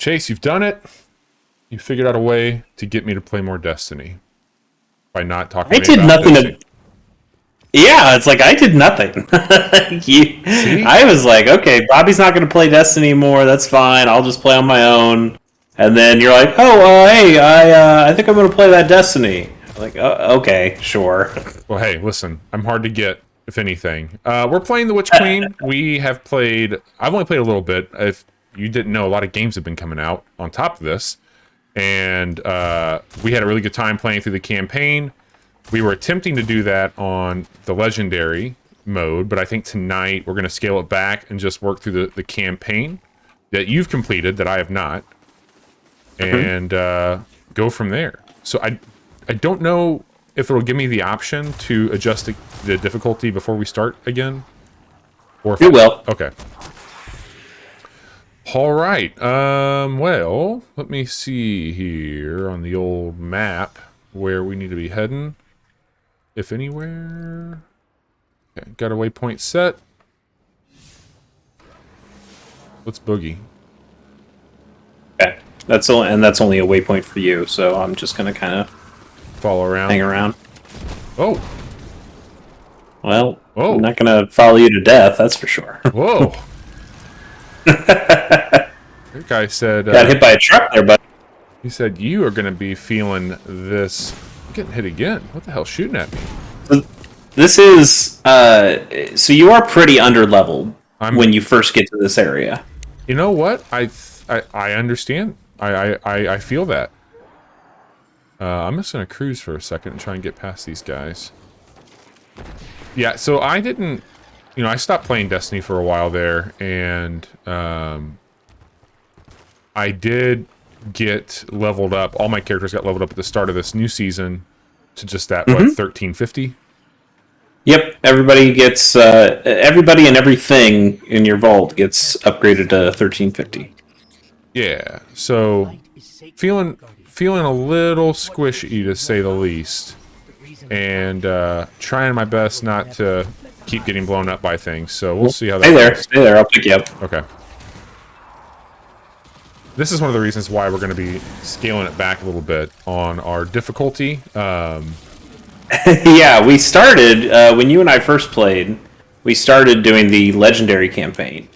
Chase, you've done it. You figured out a way to get me to play more Destiny by not talking I to me did about nothing Destiny. Yeah, it's like I did nothing. I was like, okay, Bobby's not going to play Destiny anymore. That's fine. I'll just play on my own. And then you're like, oh, hey, I think I'm going to play that Destiny. I'm like, okay, sure. Well, hey, listen, I'm hard to get, if anything. We're playing the Witch Queen. I've only played a little bit. If you didn't know, a lot of games have been coming out on top of this. And we had a really good time playing through the campaign. We were attempting to do that on the Legendary mode, but I think tonight we're going to scale it back and just work through the campaign that you've completed, that I have not, and go from there. So I don't know if it'll give me the option to adjust the difficulty before we start again. Or if It will. Okay. All right. Well, let me see here on the old map where we need to be heading. If anywhere. Okay, got a waypoint set. Let's boogie. Okay. That's only a waypoint for you, so I'm just going to kind of Follow around. hang around. Oh. Well, Oh. I'm not going to follow you to death, that's for sure. Whoa. That guy said... Got hit by a truck there, but he said, you are going to be feeling this... I'm getting hit again. What the hell's shooting at me? this is... so you are pretty under-leveled when you first get to this area. You know what? I understand. I feel that. I'm just going to cruise for a second and try and get past these guys. Yeah, so I didn't... I stopped playing Destiny for a while there, and I did get leveled up. All my characters got leveled up at the start of this new season to just that, 1350? Yep, everybody gets... everybody and everything in your vault gets upgraded to 1350. Yeah, so feeling a little squishy, to say the least, and trying my best not to keep getting blown up by things. So we'll see how that goes. Stay there. I'll pick you up. Okay. This is one of the reasons why we're going to be scaling it back a little bit on our difficulty. Yeah, we started when you and I first played. We started doing the Legendary campaign.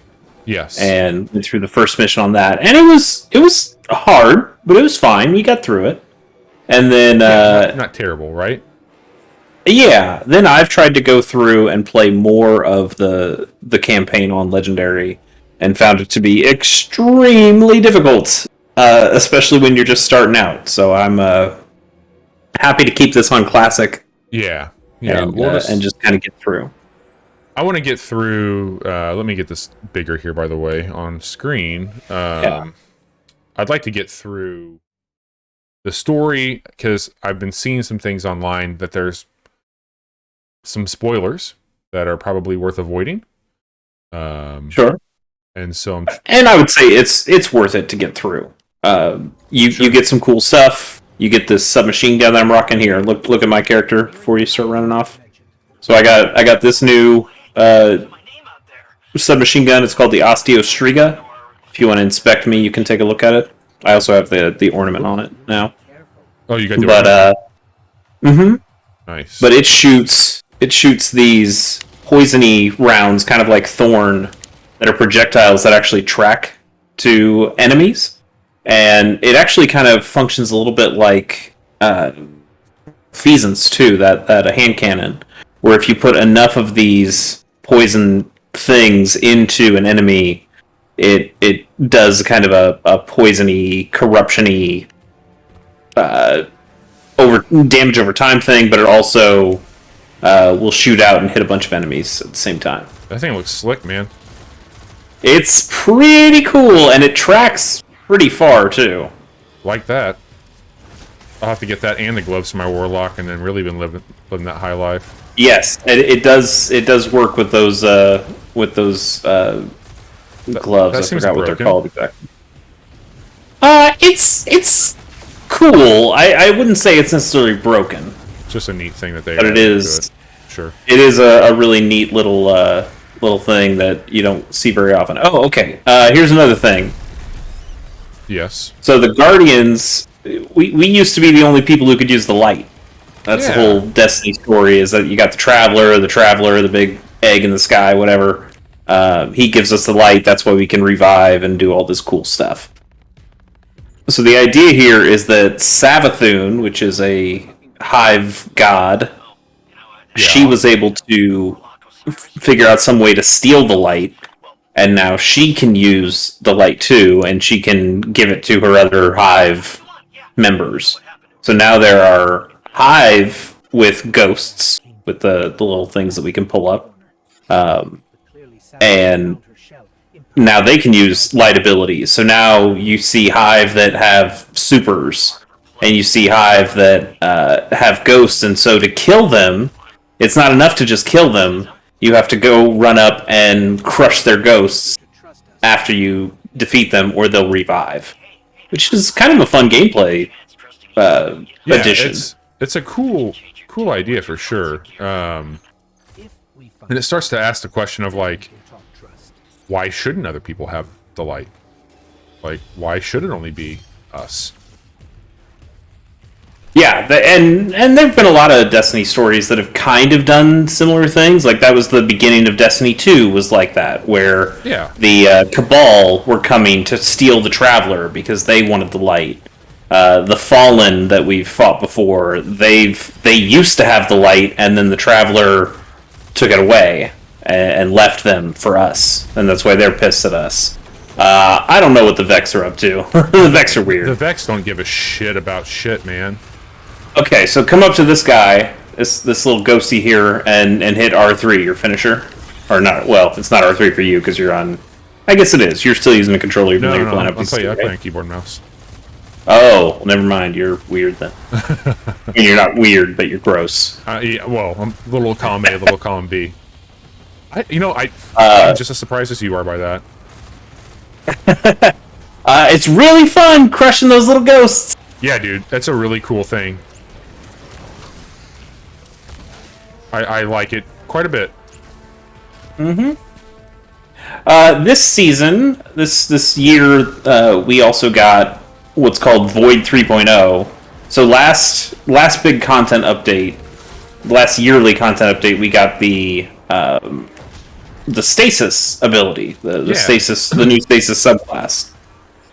Yes. And went through the first mission on that, and it was hard, but it was fine. We got through it, and then not terrible, right? yeah. Then I've tried to go through and play more of the campaign on Legendary, and found it to be extremely difficult, especially when you're just starting out. So I'm happy to keep this on Classic. Yeah. And just kind of get through. I want to get through... let me get this bigger here, by the way, on screen. I'd like to get through the story, because I've been seeing some things online that there's some spoilers that are probably worth avoiding. Sure. And so and I would say it's worth it to get through. You get some cool stuff. You get this submachine gun that I'm rocking here. Look at my character before you start running off. So I got this new submachine gun. It's called the Osteostriga. If you want to inspect me, you can take a look at it. I also have the ornament on it now. Oh, you got the ornament? Nice. But it shoots these poisony rounds, kind of like thorn, that are projectiles that actually track to enemies. And it actually kind of functions a little bit like Feasance too, that a hand cannon, where if you put enough of these poison things into an enemy, it does kind of a poisony, corruption-y damage over time thing, but it also will shoot out and hit a bunch of enemies at the same time. That thing looks slick, man. It's pretty cool, and it tracks pretty far too. Like that. I'll have to get that and the gloves for my warlock, and then really been living that high life. Yes, it does work with those gloves. I forgot what they're called exactly. It's cool. I wouldn't say it's necessarily broken. It's just a neat thing that they. But it is. Sure. It is a really neat little thing that you don't see very often. Oh, okay. Here's another thing. Yes. So the Guardians, we used to be the only people who could use the light. That's the whole Destiny story, is that you got the Traveler, the big egg in the sky, whatever. He gives us the light, that's why we can revive and do all this cool stuff. So the idea here is that Savathun, which is a hive god, she was able to figure out some way to steal the light, and now she can use the light too, and she can give it to her other hive members. So now there are hive with ghosts, with the little things that we can pull up, and now they can use light abilities. So now you see hive that have supers, and you see hive that have ghosts, and so to kill them, it's not enough to just kill them. You have to go run up and crush their ghosts after you defeat them, or they'll revive. Which is kind of a fun gameplay addition. It's a cool idea for sure. And it starts to ask the question of, like, why shouldn't other people have the light? Like, why should it only be us? Yeah, and there've been a lot of Destiny stories that have kind of done similar things. Like, that was the beginning of Destiny 2 was like that, where the Cabal were coming to steal the Traveler because they wanted the light. The Fallen that we've fought before, they used to have the light, and then the Traveler took it away and left them for us, and that's why they're pissed at us. I don't know what the Vex are up to. The Vex are weird. The Vex don't give a shit about shit, man. Okay, so come up to this guy, this little ghosty here, and hit R3, your finisher. Or not, well, it's not R3 for you, because you're on... I guess it is. You're still using a controller even though you're playing up I'll tell you, I play on keyboard and mouse. Oh, well, never mind. You're weird then. I mean, you're not weird, but you're gross. Yeah, well, I'm a little column A, a little column B. I'm just as surprised as you are by that. It's really fun crushing those little ghosts. Yeah, dude, that's a really cool thing. I like it quite a bit. Mm-hmm. This season, this year, we also got what's called Void 3.0. So last big content update, last yearly content update, we got the stasis ability, the stasis, the new stasis subclass.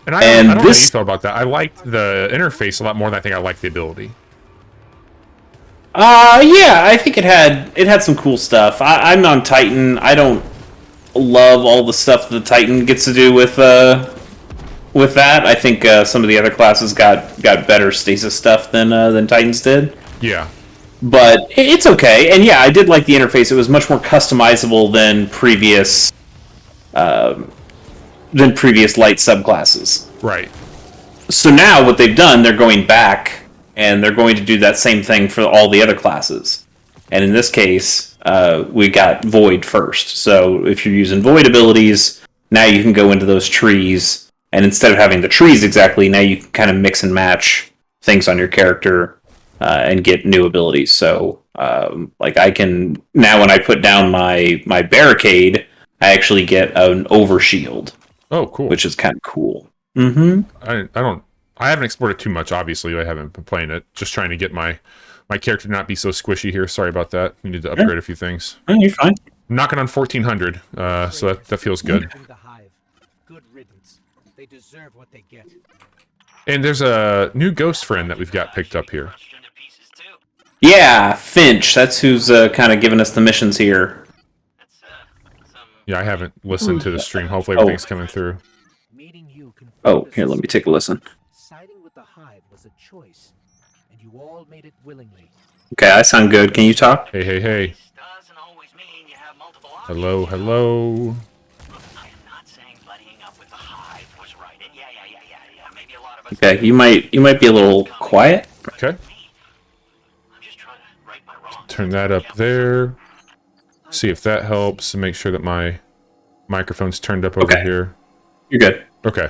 And I don't know how you thought about that. I liked the interface a lot more than I think I liked the ability. Yeah, I think it had some cool stuff. I'm on Titan. I don't love all the stuff that the Titan gets to do with that. I think some of the other classes got better stasis stuff than Titans did. Yeah. But it's okay. And yeah, I did like the interface. It was much more customizable than previous light subclasses. Right. So now what they've done, they're going back and they're going to do that same thing for all the other classes. And in this case, we got Void first. So if you're using Void abilities, now you can go into those trees, and instead of having the trees exactly, now you can kind of mix and match things on your character and get new abilities. So, like I can now, when I put down my barricade, I actually get an overshield. Oh, cool! Which is kind of cool. Mm-hmm. I haven't explored it too much. Obviously, I haven't been playing it. Just trying to get my character to not be so squishy here. Sorry about that. We need to upgrade a few things. Oh, you're fine. I'm knocking on 1400, so that feels good. Good riddance. They deserve what they get. And there's a new ghost friend that we've got picked up here. Yeah, Finch. That's who's kind of giving us the missions here. Yeah, I haven't listened to the stream. Hopefully everything's coming through. Oh, here, let me take a listen. Siding with the Hive was a choice, and you all made it willingly. Okay, I sound good. Can you talk? Hey, hey, hey. Hello, hello. Okay, you might be a little quiet. Okay. Turn that up there. See if that helps, and make sure that my microphone's turned up over here. You're good. Okay.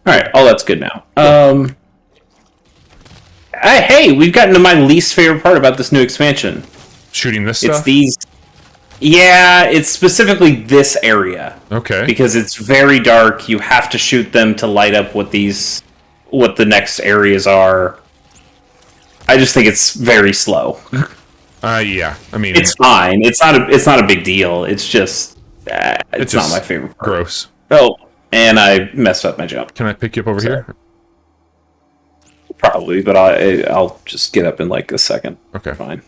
Alright, all that's good now. Hey, we've gotten to my least favorite part about this new expansion. Shooting this stuff? It's these... Yeah, it's specifically this area. Okay. Because it's very dark. You have to shoot them to light up what the next areas are. I just think it's very slow. Yeah. I mean, It's fine. It's not a big deal. It's just it's not just my favorite part. gross. Oh, and I messed up my jump. Can I pick you up over here? Probably, but I'll just get up in like a second. Okay. Fine.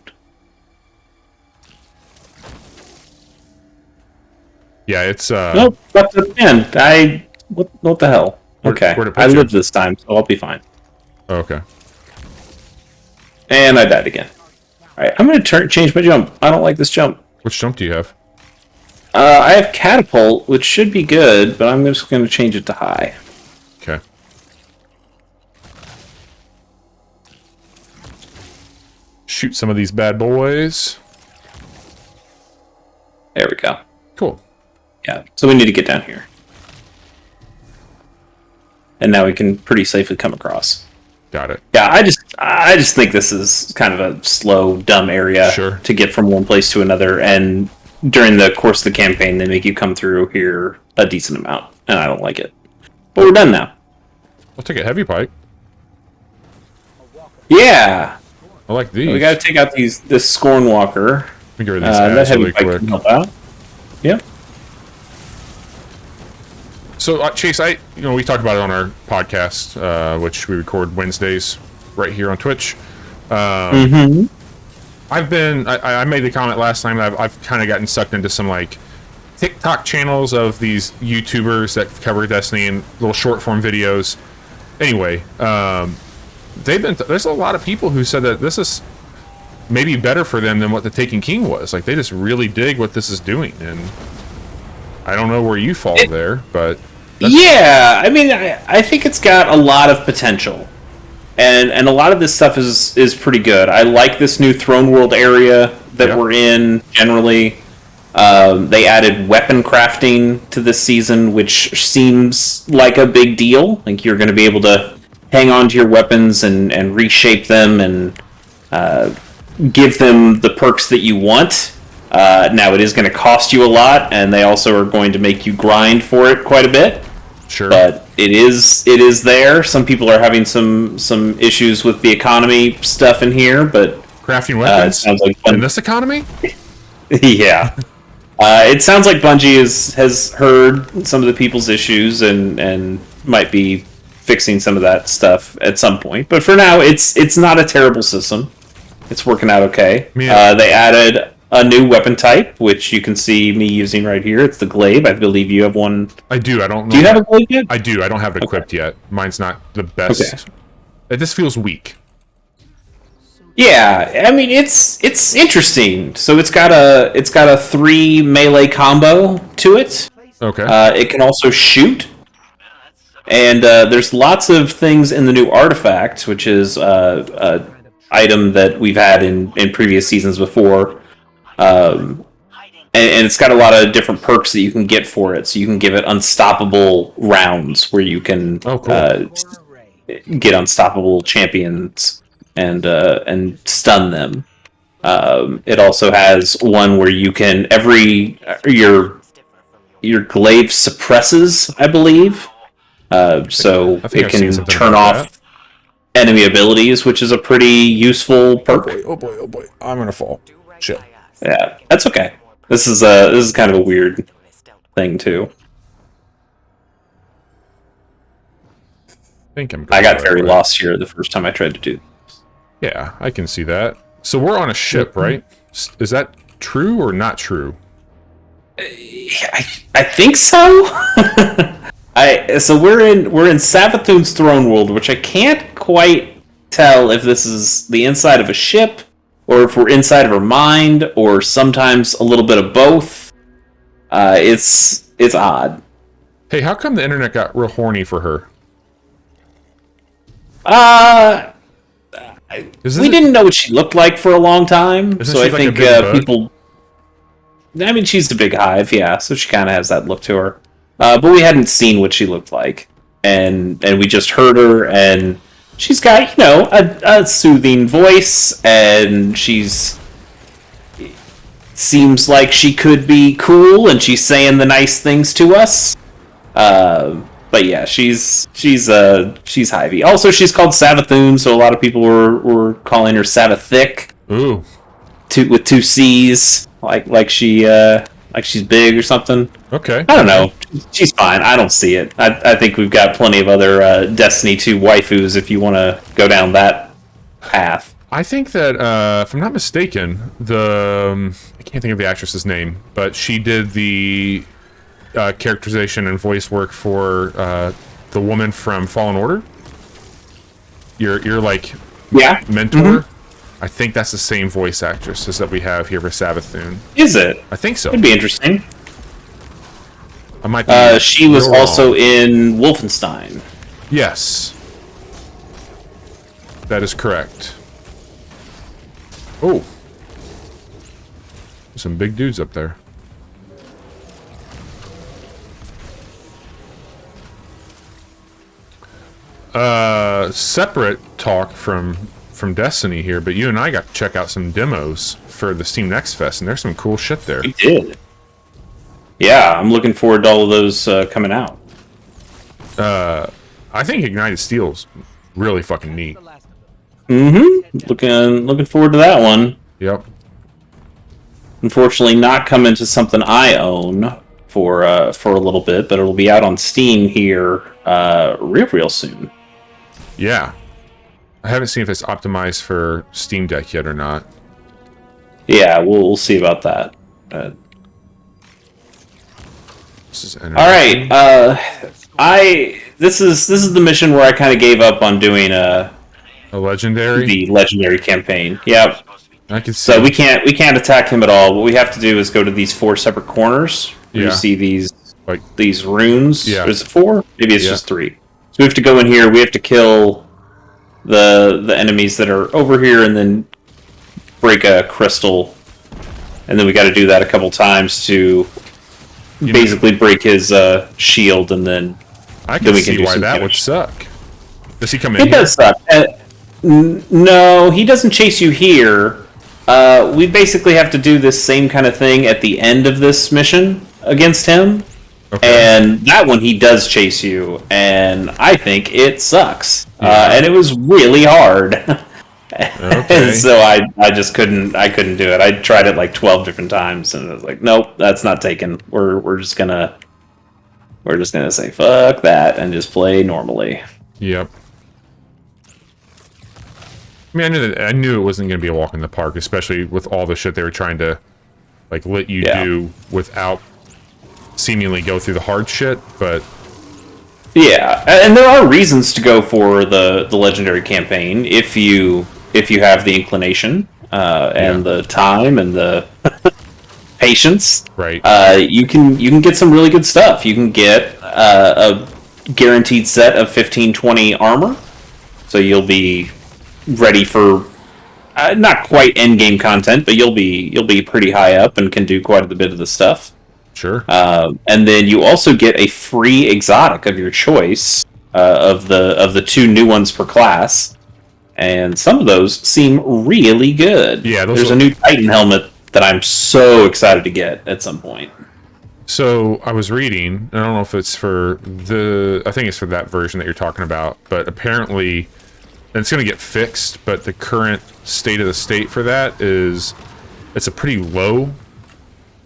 Yeah, it's Nope. Left the pen. What the hell? Okay. where'd it put I you? lived this time, so I'll be fine. Oh, okay. And I died again. All right. I'm gonna change my jump. I don't like this jump. Which jump do you have? I have catapult, which should be good, but I'm just gonna change it to high. Okay. Shoot some of these bad boys. There we go. Cool. Yeah. So we need to get down here. And now we can pretty safely come across. Got it. Yeah, I just think this is kind of a slow, dumb area Sure. to get from one place to another, and during the course of the campaign, they make you come through here a decent amount, and I don't like it. But we're done now. I'll take a heavy pike. Yeah, I like these. we got to take out this Scorn Walker. Let me get rid of these That ads heavy really pike quick. can help out. Yep. So Chase, we talked about it on our podcast, which we record Wednesdays right here on Twitch. I made the comment last time that I've kind of gotten sucked into some like TikTok channels of these YouTubers that cover Destiny and little short form videos. Anyway, there's a lot of people who said that this is maybe better for them than what the Taken King was. Like they just really dig what this is doing, and I don't know where you fall there, but Yeah, I mean, I think it's got a lot of potential, and a lot of this stuff is pretty good. I like this new Throne World area that we're in. Generally, they added weapon crafting to this season, which seems like a big deal. Like you're going to be able to hang on to your weapons and reshape them and give them the perks that you want. Now it is going to cost you a lot, and they also are going to make you grind for it quite a bit. sure. But it is there. Some people are having some issues with the economy stuff in here, but Crafting it weapons sounds like in this economy? yeah. It sounds like Bungie has heard some of the people's issues and might be fixing some of that stuff at some point. But for now, it's not a terrible system. It's working out okay. Yeah. They added a new weapon type, which you can see me using right here. It's the glaive. I believe you have one. I do. I don't know. Do you have a glaive yet? I do. I don't have it equipped yet. Mine's not the best. Okay. It just feels weak. Yeah, I mean it's interesting. So it's got a 3 melee combo to it. Okay. It can also shoot, and there's lots of things in the new artifact, which is a item that we've had in previous seasons before. And it's got a lot of different perks that you can get for it. So you can give it unstoppable rounds, where you can get unstoppable champions and stun them. It also has one where you can your glaive suppresses, I believe. So I think it I've seen can something turn about off enemy abilities, which is a pretty useful perk. Oh boy! I'm gonna fall. Shit. Yeah, that's okay. This is kind of a weird thing too. I think I'm. I got going very right way. lost here the first time I tried to do. Yeah, I can see that. So we're on a ship, right? Is that true or not true? I think so. So we're in Savathun's throne world, which I can't quite tell if this is the inside of a ship or if we're inside of her mind, or sometimes a little bit of both. It's odd. Hey, how come the internet got real horny for her? We didn't know what she looked like for a long time, so I she like think a big bug? people. I mean, she's the big hive, yeah. So she kind of has that look to her, but we hadn't seen what she looked like, and we just heard her, and she's got a soothing voice, and she's seems like she could be cool, and she's saying the nice things to us. But yeah, she's Hyvie. Also, she's called Savathun, so a lot of people were calling her Savathic. Ooh. With two C's, like she's big or something. Okay. I don't know. She's fine. I don't see it. I think we've got plenty of other Destiny 2 waifus if you want to go down that path. I think that, if I'm not mistaken, I can't think of the actress's name, but she did the characterization and voice work for the woman from Fallen Order. Your like mentor. Mm-hmm. I think that's the same voice actress as that we have here for Savathun. Is it? I think so. Could be interesting. I might be. She was also in Wolfenstein. Yes, that is correct. Oh, some big dudes up there. Separate talk from Destiny here, but you and I got to check out some demos for the Steam Next Fest, and there's some cool shit there. We did. Yeah, I'm looking forward to all of those coming out. I think Ignited Steel's really fucking neat. Mm-hmm. Looking forward to that one. Yep. Unfortunately, not coming to something I own for a little bit, but it'll be out on Steam here real soon. Yeah. I haven't seen if it's optimized for Steam Deck yet or not. Yeah, we'll see about that. This is all right. This is the mission where I kind of gave up on doing a legendary. The legendary campaign. Yep. I can see. So we can't attack him at all. What we have to do is go to these 4 separate corners. Yeah. You see these runes. Yeah. Is it 4? Maybe it's just 3. So we have to go in here. We have to kill the enemies that are over here, and then break a crystal. And then we got to do that a couple times to basically break his shield, and then I can see why that would suck. Does he come in? It does suck. No, he doesn't chase you here. We basically have to do this same kind of thing at the end of this mission against him. Okay. And that one he does chase you, and I think it sucks. Yeah. And it was really hard. Okay. So I just couldn't do it. I tried it like 12 different times, and I was like, nope, that's not taken. We're just gonna say fuck that and just play normally. Yep. I mean, I knew it wasn't going to be a walk in the park, especially with all the shit they were trying to like let you do without seemingly go through the hard shit. But yeah, and there are reasons to go for the legendary campaign if you have the inclination and the time and the patience. Right. You can get some really good stuff. You can get a guaranteed set of 1520 armor, so you'll be ready for not quite end game content, but you'll be pretty high up and can do quite a bit of the stuff. Sure. And then you also get a free exotic of your choice of the 2 new ones per class, and some of those seem really good. Yeah, there's a new Titan helmet that I'm so excited to get at some point. So I was reading, I don't know if it's for I think it's for that version that you're talking about, but apparently it's going to get fixed, but the current state of the state for that is it's a pretty low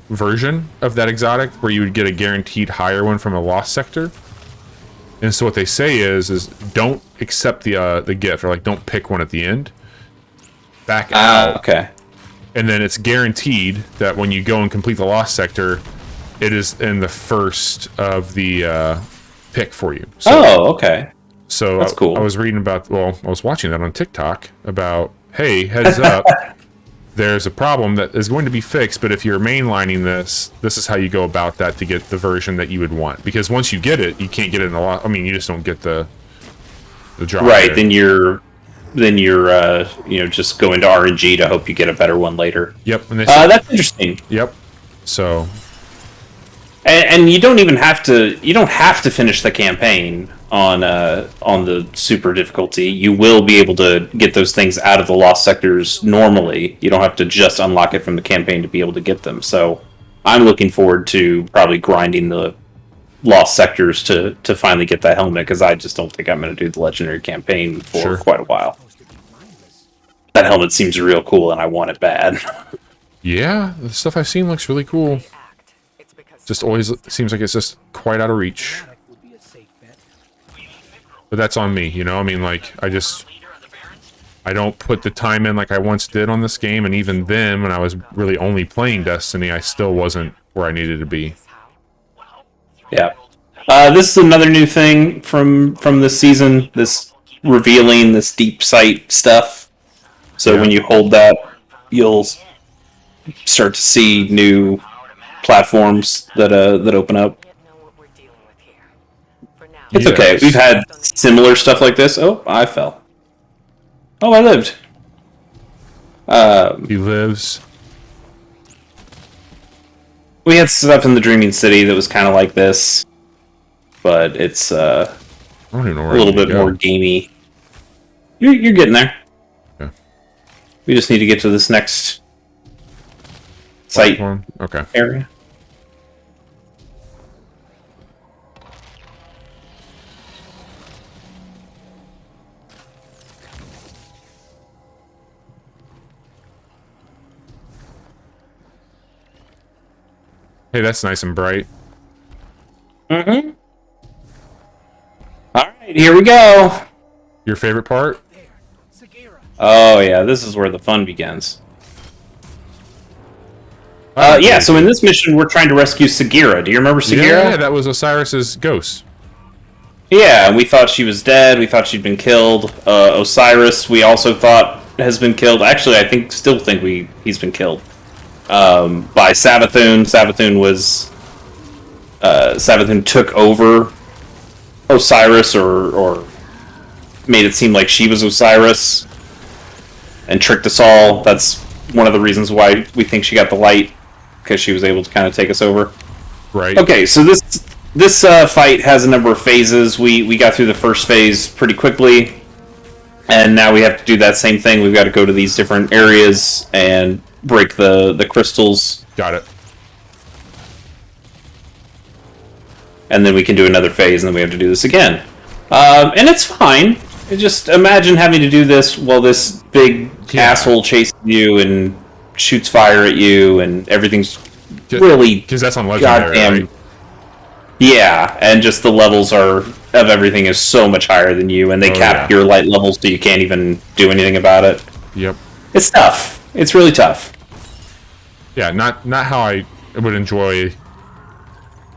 version of that exotic where you would get a guaranteed higher one from a lost sector. And so what they say is don't accept the gift, or like don't pick one at the end. Back out. Okay. And then it's guaranteed that when you go and complete the lost sector, it is in the first of the pick for you. So, okay. So that's cool. I was reading about, I was watching that on TikTok about, hey, heads up, there's a problem that is going to be fixed, but if you're mainlining this is how you go about that to get the version that you would want. Because once you get it, you can't get it in a lot. I mean, you just don't get the drop. Right, there. then you're just going to RNG to hope you get a better one later. Yep. And that's interesting. Yep. So. And you don't even have to. You don't have to finish the campaign. on the super difficulty, you will be able to get those things out of the lost sectors normally. You don't have to just unlock it from the campaign to be able to get them. So I'm looking forward to probably grinding the lost sectors to finally get that helmet, because I just don't think I'm going to do the legendary campaign for quite a while. That helmet seems real cool, and I want it bad. Yeah, the stuff I've seen looks really cool. Just always seems like it's just quite out of reach. But that's on me, you know? I mean, like, I don't put the time in like I once did on this game, and even then, when I was really only playing Destiny, I still wasn't where I needed to be. Yeah. This is another new thing from this season, this revealing this deep sight stuff. So when you hold that, you'll start to see new platforms that open up. It's okay. We've had similar stuff like this. Oh, I fell. Oh, I lived. He lives. We had stuff in the Dreaming City that was kind of like this, but it's I don't even know where a little bit more gamey. You're getting there. Yeah. We just need to get to this next site area. Hey, that's nice and bright. Mm-hmm. Alright, here we go. Your favorite part? Oh, yeah, this is where the fun begins. Yeah, so in this mission, we're trying to rescue Sagira. Do you remember Sagira? Yeah, that was Osiris's ghost. Yeah, we thought she was dead. We thought she'd been killed. Osiris, we also thought has been killed. Actually, still think he's been killed. By Savathun. Savathun took over Osiris, or made it seem like she was Osiris, and tricked us all. That's one of the reasons why we think she got the light, because she was able to kind of take us over. Right. Okay, so this fight has a number of phases. We got through the first phase pretty quickly, and now we have to do that same thing. We've got to go to these different areas and break the crystals. Got it. And then we can do another phase, and then we have to do this again. And it's fine. Just imagine having to do this while this big asshole chases you and shoots fire at you, and everything's really... Because that's on Legendary, right? Yeah, and just the levels of everything is so much higher than you, and they cap your light levels so you can't even do anything about it. Yep. It's tough. It's really tough. Yeah, not how I would enjoy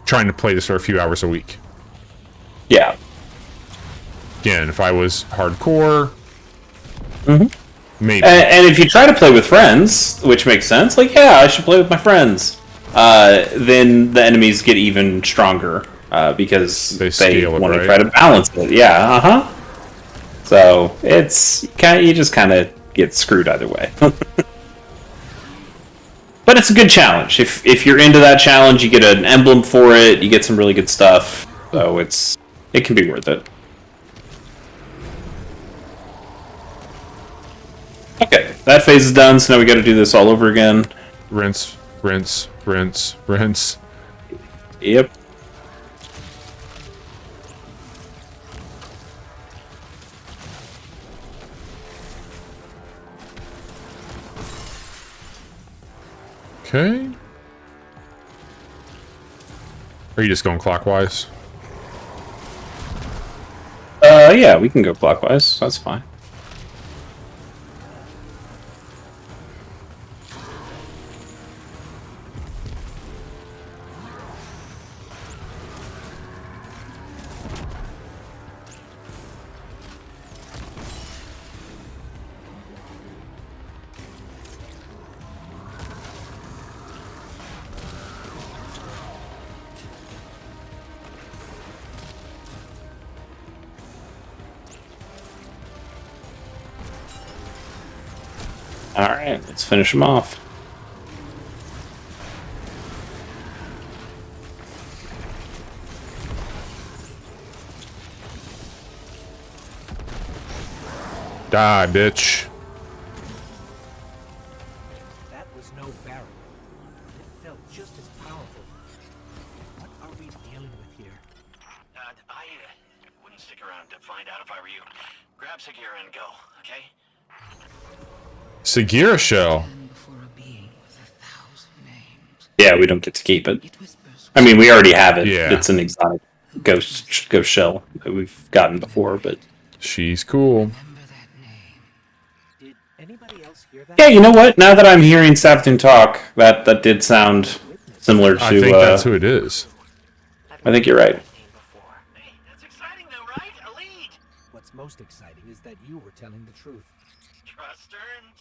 trying to play this for a few hours a week. Yeah. Again, if I was hardcore, maybe. And if you try to play with friends, which makes sense, like, yeah, I should play with my friends, then the enemies get even stronger, because they want to try to balance it. Yeah, So you just kind of get screwed either way. But it's a good challenge. If you're into that challenge, you get an emblem for it. You get some really good stuff. So it can be worth it. Okay, that phase is done. So now we got to do this all over again. Rinse, rinse, rinse, rinse. Yep. Okay. Are you just going clockwise? Yeah, we can go clockwise. That's fine. Alright, let's finish them off. Die, bitch. That was no barrel. It felt just as powerful. What are we dealing with here? I wouldn't stick around to find out if I were you. Grab Sagira and go, okay? Sagira shell. Before a being with 1,000 names. Yeah, we don't get to keep it. It whispers. I mean, we already have it. Yeah. It's an exotic ghost shell that we've gotten before, but She's cool. Remember that name. Did anybody else hear that? yeah, you know what? Now that I'm hearing Savathun talk, that did sound similar to. I think that's who it is. I think you're right. Hey, that's exciting though, right? A lead! What's most exciting is that you were telling the truth. Trust her,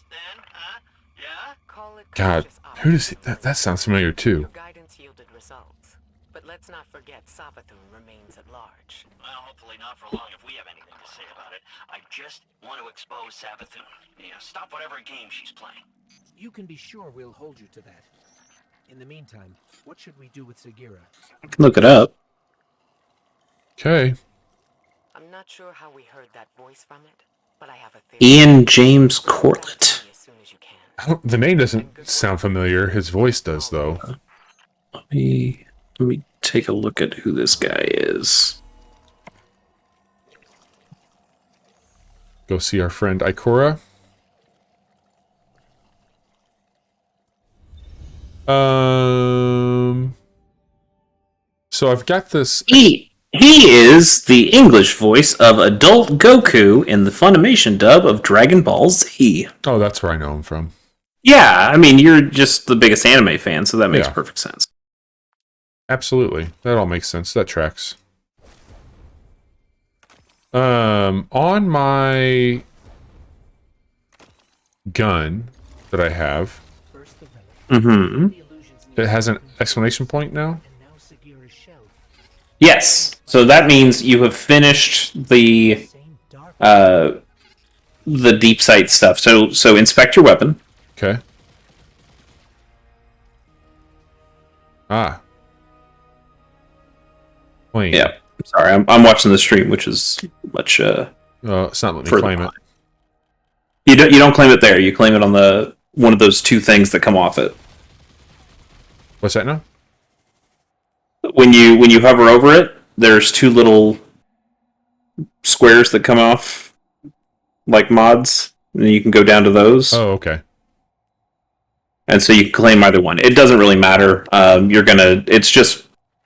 then, huh? Yeah? Call it God, cautious who does optimism. that sounds familiar too. Your guidance yielded results. But let's not forget Savathun remains at large. Well, hopefully not for long if we have anything to say about it. I just want to expose Savathun. Yeah, stop whatever game she's playing. You can be sure we'll hold you to that. In the meantime, what should we do with Sagira? I can look it up. Okay. I'm not sure how we heard that voice from it, but I have a theory. Ian James Corlett. As soon as you can. The name doesn't sound familiar. His voice does, though. Let me take a look at who this guy is. Go see our friend Ikora. So I've got this. He is the English voice of adult Goku in the Funimation dub of Dragon Ball Z. Oh, that's where I know him from. Yeah, I mean, you're just the biggest anime fan, so that makes Yeah. perfect sense. Absolutely. That all makes sense. That tracks. On my gun that I have, First the relic, Mm-hmm. the illusions it has an exclamation point now. and now Sagira's shell. Yes, so that means you have finished the Same dark deep sight stuff. So inspect your weapon. Okay. Ah. Clean. Yeah. Sorry, I'm watching the stream, which is much. It's not letting me further claim it. behind. You don't claim it there. You claim it on the one of those two things that come off it. What's that now? When you hover over it, there's two little squares that come off like mods, and you can go down to those. Oh, okay. And so you can claim either one. It doesn't really matter.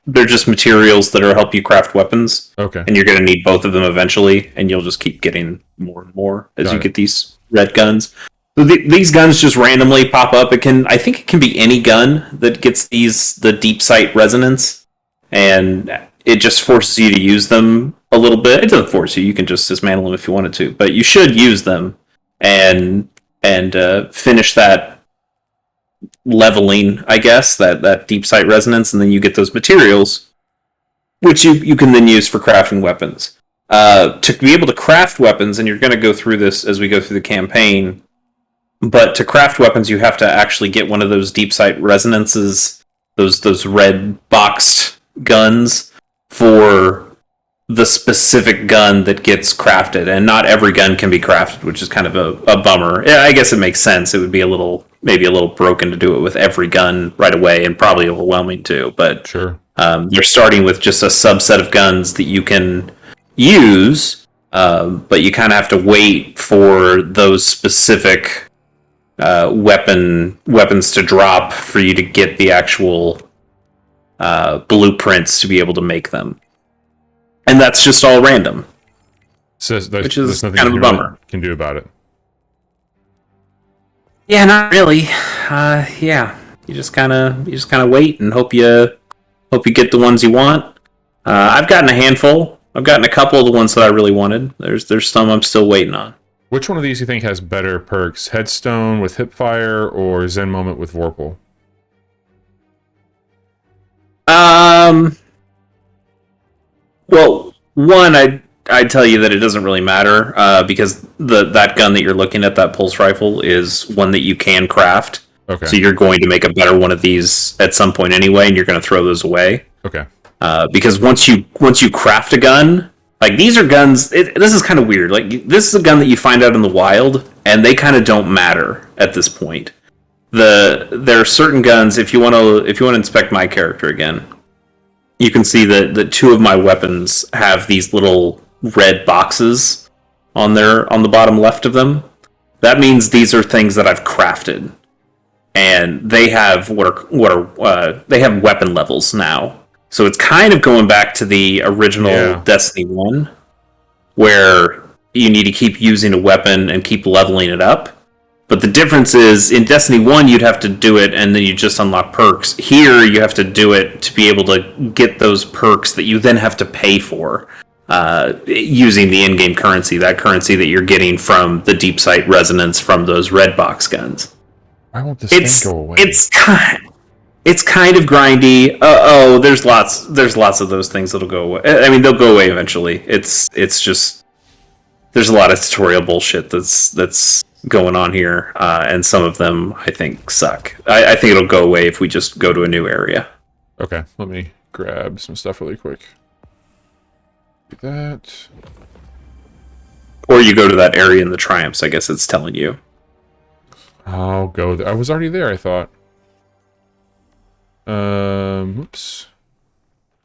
They're just materials that will help you craft weapons, Okay. and you're gonna need both of them eventually, and you'll just keep getting more and more as Got you it. get these red guns. So these guns just randomly pop up. I think it can be any gun that gets the deep sight resonance, and it just forces you to use them a little bit. It doesn't force you. You can just dismantle them if you wanted to, but you should use them and finish that leveling, I guess, that deep sight resonance, and then you get those materials, which you can then use for crafting weapons. To be able to craft weapons, and you're going to go through this as we go through the campaign, but to craft weapons, you have to actually get one of those deep sight resonances, those red boxed guns, for the specific gun that gets crafted, and not every gun can be crafted, which is kind of a bummer. Yeah, I guess it makes sense. It would be maybe a little broken to do it with every gun right away, and probably overwhelming too. But Sure. you're starting with just a subset of guns that you can use, but you kind of have to wait for those specific weapons to drop for you to get the actual blueprints to be able to make them. And that's just all random. So Which is there's nothing kind of you a bummer. can do about it. Yeah, not really. Yeah, you just kind of wait and hope you get the ones you want. I've gotten a handful. I've gotten a couple of the ones that I really wanted. There's some I'm still waiting on. Which one of these do you think has better perks? Headstone with Hipfire or Zen Moment with Vorpal? Well, one, I'd tell you that it doesn't really matter because that gun that you're looking at, that pulse rifle, is one that you can craft. Okay. So you're going to make a better one of these at some point anyway, and you're going to throw those away. Okay. Because once you craft a gun, Like, these are guns. This is kind of weird. Like, this is a gun that you find out in the wild, and they kind of don't matter at this point. There are certain guns. If you want to inspect my character again, you can see that the two of my weapons have these little red boxes on the bottom left of them. That means these are things that I've crafted, and they have they have weapon levels now. So it's kind of going back to the original Destiny 1, where you need to keep using a weapon and keep leveling it up. But the difference is, in Destiny 1, you'd have to do it and then you just unlock perks. Here, you have to do it to be able to get those perks that you then have to pay for using the in-game currency, that currency that you're getting from the deep sight resonance from those red box guns. Why won't this thing go away? It's kind of grindy. There's lots of those things that'll go away. I mean, they'll go away eventually. It's just there's a lot of tutorial bullshit that's going on here, and some of them I think suck. I think it'll go away if we just go to a new area. Okay, let me grab some stuff really quick. Do that. Or you go to that area in the Triumphs, I guess it's telling you. I'll go there. I was already there, I thought. Whoops.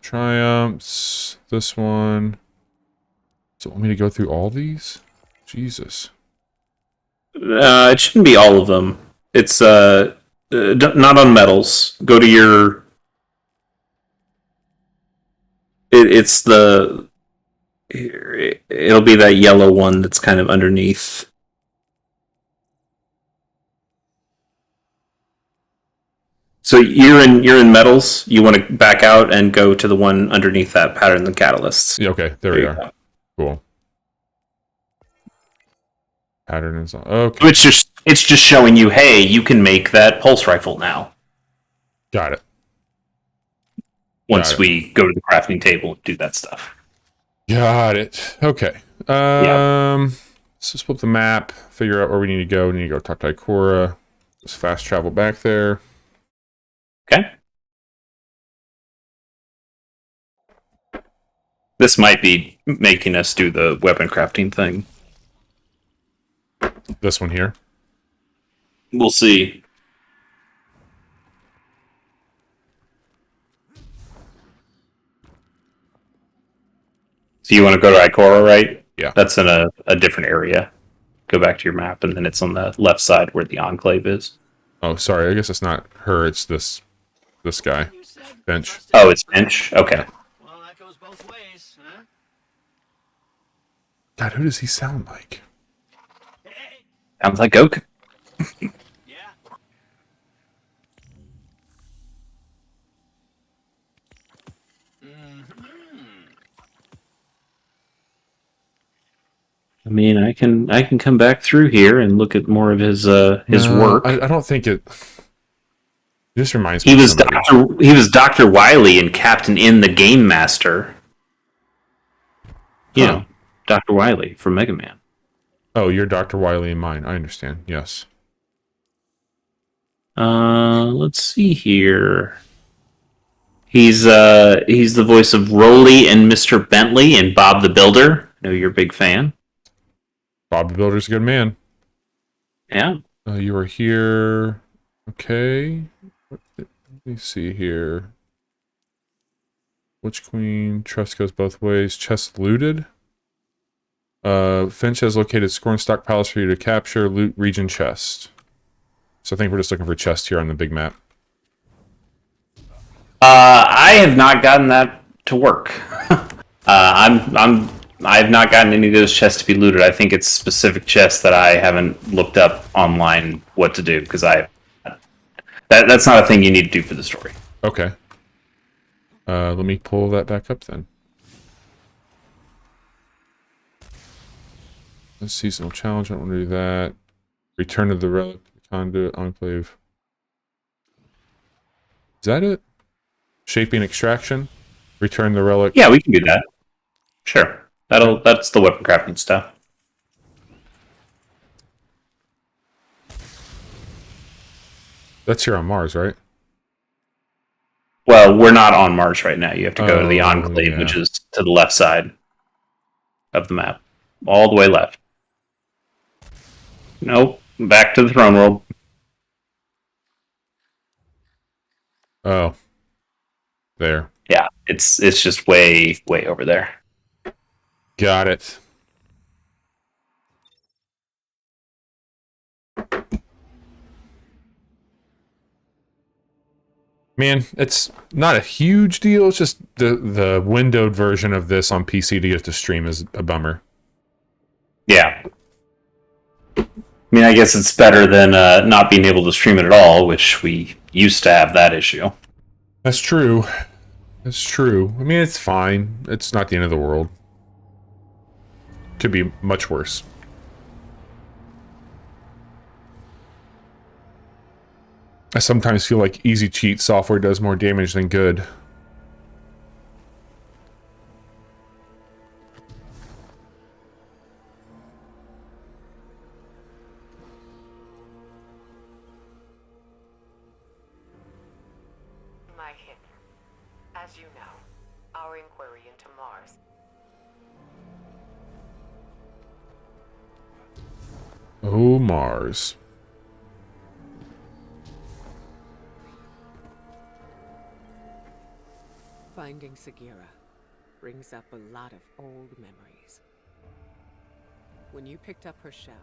Triumphs. This one. So want me to go through all these? Jesus. It shouldn't be all of them. It's not on metals. Go to your. It's the. It'll be that yellow one that's kind of underneath. So you're in metals. You want to back out and go to the one underneath that pattern, the catalysts. Yeah, okay, there we are. Cool. Pattern is on. Okay. It's just showing you, hey, you can make that pulse rifle now. Got it. Once we go to the crafting table and do that stuff. Got it. Okay. Let's just flip the map, figure out where we need to go. We need to go talk to Ikora. Just fast travel back there. Okay. This might be making us do the weapon crafting thing. This one here. We'll see. So you want to go to Ikora, right? Yeah. That's in a different area. Go back to your map, and then it's on the left side where the Enclave is. Oh, sorry. I guess it's not her. It's this guy. Bench. Oh, it's Bench? Okay. Well, that goes both ways, huh? God, who does he sound like? Sounds like Oak. Yeah. I mean, I can come back through here and look at more of his work. I don't think it. This reminds me. He was Dr. Wily and Captain In the Game Master. You know, Dr. Wily from Mega Man. Oh, you're Dr. Wily and mine. I understand. Yes. Let's see here. He's the voice of Rolly and Mr. Bentley and Bob the Builder. I know you're a big fan. Bob the Builder's a good man. Yeah. You are here. Okay. Let me see here. Witch Queen. Trust goes both ways. Chest looted. Finch has located Scorn Stock Palace for you to capture. Loot region chest. So I think we're just looking for chest here on the big map. I have not gotten that to work. I've not gotten any of those chests to be looted. I think it's specific chests that I haven't looked up online what to do because that's not a thing you need to do for the story. Okay. Let me pull that back up then. Let's seasonal challenge. I don't want to do that. Return to the relic, conduit, enclave. Is that it? Shaping extraction. Return the relic. Yeah, we can do that. Sure. That's the weapon crafting stuff. That's here on Mars, right? Well, we're not on Mars right now. You have to go to the Oh, Enclave, yeah. which is to the left side. of the map. All the way left. Nope. Back to the throne world. Oh. There. Yeah, it's just way over there. Got it. Man, it's not a huge deal. It's just the windowed version of this on PC to get to stream is a bummer. Yeah. I mean, I guess it's better than not being able to stream it at all, which we used to have that issue. That's true. That's true. I mean, it's fine. It's not the end of the world. Could be much worse. I sometimes feel like easy cheat software does more damage than good. My hit. As you know, our inquiry into Mars. Oh, Mars. Finding Sagira brings up a lot of old memories. When you picked up her shell,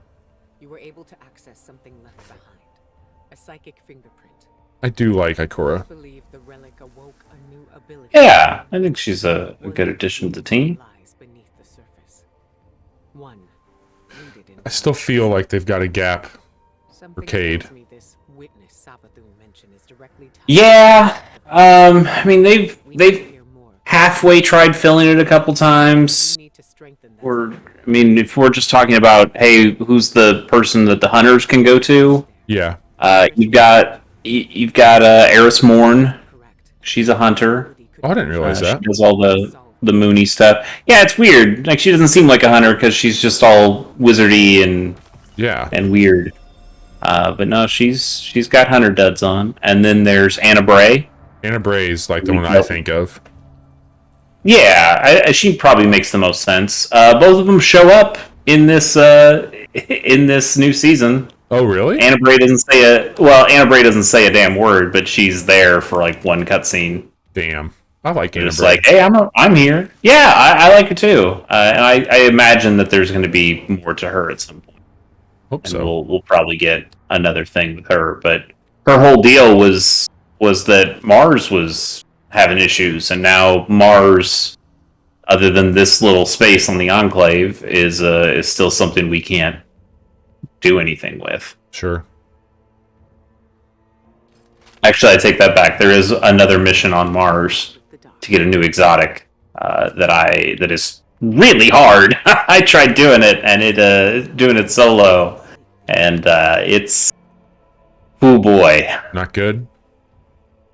you were able to access something left behind. A psychic fingerprint. I do like Ikora. I believe the relic awoke a new ability. Yeah, I think she's a good addition to the team. Lies beneath the surface. One rooted in I still feel like they've got a gap. something Cade. tells me this witness Savathun mentioned is directly tied. Yeah, I mean We need to they've hear more. halfway tried filling it a couple times. We need to strengthen that. Or I mean, if we're just talking about, hey, who's the person that the hunters can go to? Yeah. You've got Eris Morn. Correct. She's a hunter. Oh, I didn't realize She that. does all the Moony stuff. Yeah, it's weird. Like, she doesn't seem like a hunter because she's just all wizardy Yeah. and weird. But no, she's got hunter duds on. And then there's Anna Bray. Anna Bray's like the one I think of. Yeah, she probably makes the most sense. Both of them show up in this new season. Oh, really? Anna Bray doesn't say a damn word, but she's there for like one cutscene. Damn. I like Anna It's Bray. like, hey, I'm here. Yeah, I like it too. And I imagine that there's going to be more to her at some point. Hope And so. we'll probably get another thing with her. But her whole deal was that Mars was having issues, and now Mars, other than this little space on the Enclave, is still something we can't do anything with. Sure. Actually, I take that back. There is another mission on Mars to get a new exotic that is really hard. I tried doing it, and doing it solo, and it's, oh boy. Not good?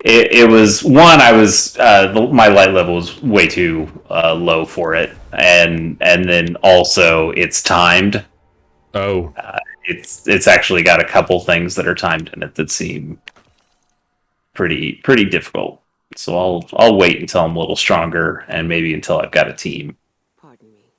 It was one. I was my light level was way too low for it, and then also it's timed. Oh. It's actually got a couple things that are timed in it that seem pretty difficult. So I'll wait until I'm a little stronger, and maybe until I've got a team. Pardon me.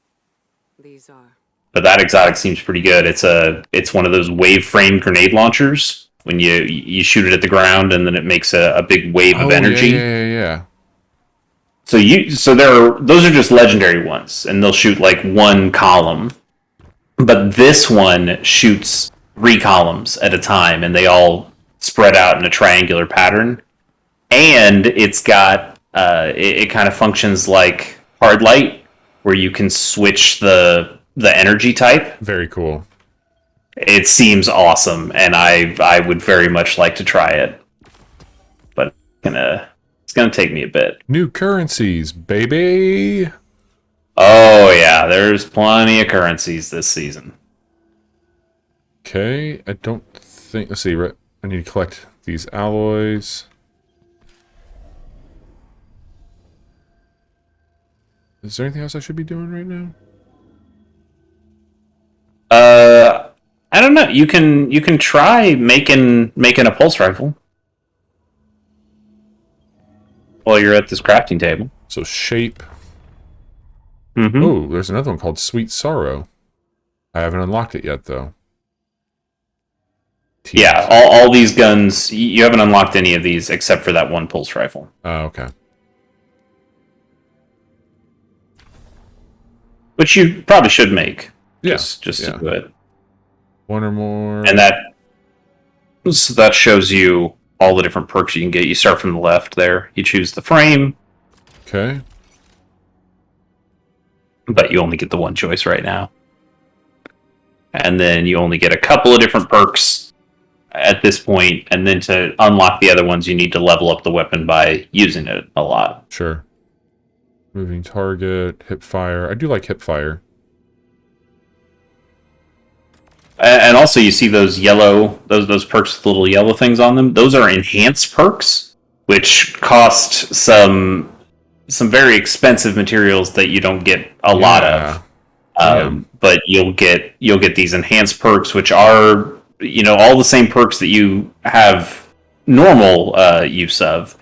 These are. But that exotic seems pretty good. It's one of those wave frame grenade launchers. When you shoot it at the ground, and then it makes a big wave of energy. Yeah. So those are just legendary ones, and they'll shoot like one column. But this one shoots 3 columns at a time, and they all spread out in a triangular pattern. And it's got it kind of functions like hard light, where you can switch the energy type. Very cool. It seems awesome, and I would very much like to try it, but it's gonna take me a bit. New currencies, baby. Oh yeah, there's plenty of currencies this season. Okay, I don't think. Let's see. I need to collect these alloys. Is there anything else I should be doing right now? I don't know. You can try making a pulse rifle while you're at this crafting table. So shape. Mm-hmm. Oh, there's another one called Sweet Sorrow. I haven't unlocked it yet, though. Yeah, all these guns, you haven't unlocked any of these except for that one pulse rifle. Oh, okay. Which you probably should make. Yeah, Just yeah. to do it. One or more. And so that shows you all the different perks you can get. You start from the left there. You choose the frame, Okay. but you only get the one choice right now. And then you only get a couple of different perks at this point, and then to unlock the other ones, you need to level up the weapon by using it a lot. Sure. Moving target, hip fire. I do like hip fire. And also, you see those yellow, those perks with little yellow things on them. Those are enhanced perks, which cost some very expensive materials that you don't get a lot of. But you'll get these enhanced perks, which are all the same perks that you have normal use of,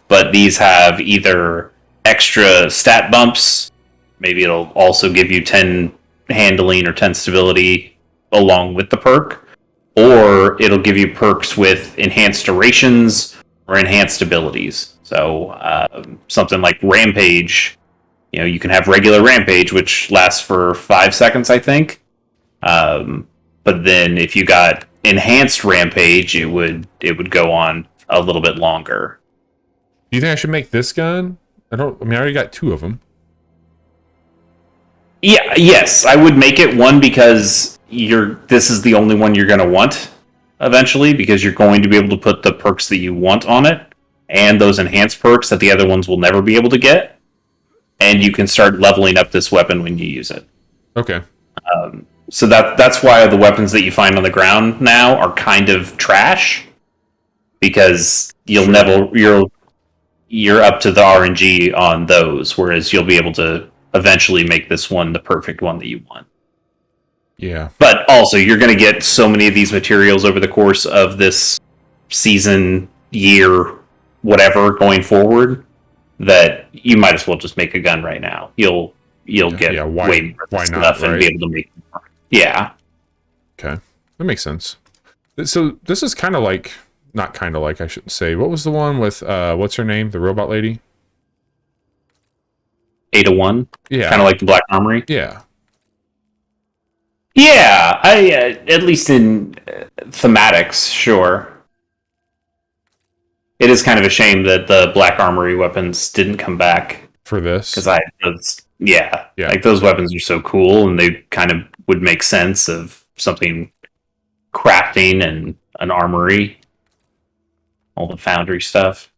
but these have either extra stat bumps. Maybe it'll also give you 10 handling or 10 stability along with the perk, or it'll give you perks with enhanced durations or enhanced abilities. So something like Rampage, you can have regular Rampage, which lasts for 5 seconds, I think. But then if you got enhanced Rampage, it would go on a little bit longer. Do you think I should make this gun? I already got 2 of them. Yeah, yes, I would make it one because this is the only one you're going to want eventually, because you're going to be able to put the perks that you want on it and those enhanced perks that the other ones will never be able to get, and you can start leveling up this weapon when you use it. Okay. So that's why the weapons that you find on the ground now are kind of trash, because you're up to the RNG on those, whereas you'll be able to eventually make this one the perfect one that you want. Yeah. But also, you're going to get so many of these materials over the course of this season, year, whatever, going forward, that you might as well just make a gun right now. You'll get way more stuff and be able to make more. Yeah. Okay. That makes sense. So this is kind of like, not kind of like, I shouldn't say. What was the one with, what's her name? The robot lady? Ada-1? Yeah. Kind of like the Black Armory? Yeah. Yeah, at least in thematics, sure. It is kind of a shame that the Black Armory weapons didn't come back For this? because like those weapons are so cool, and they kind of would make sense of something crafting and an armory, all the foundry stuff.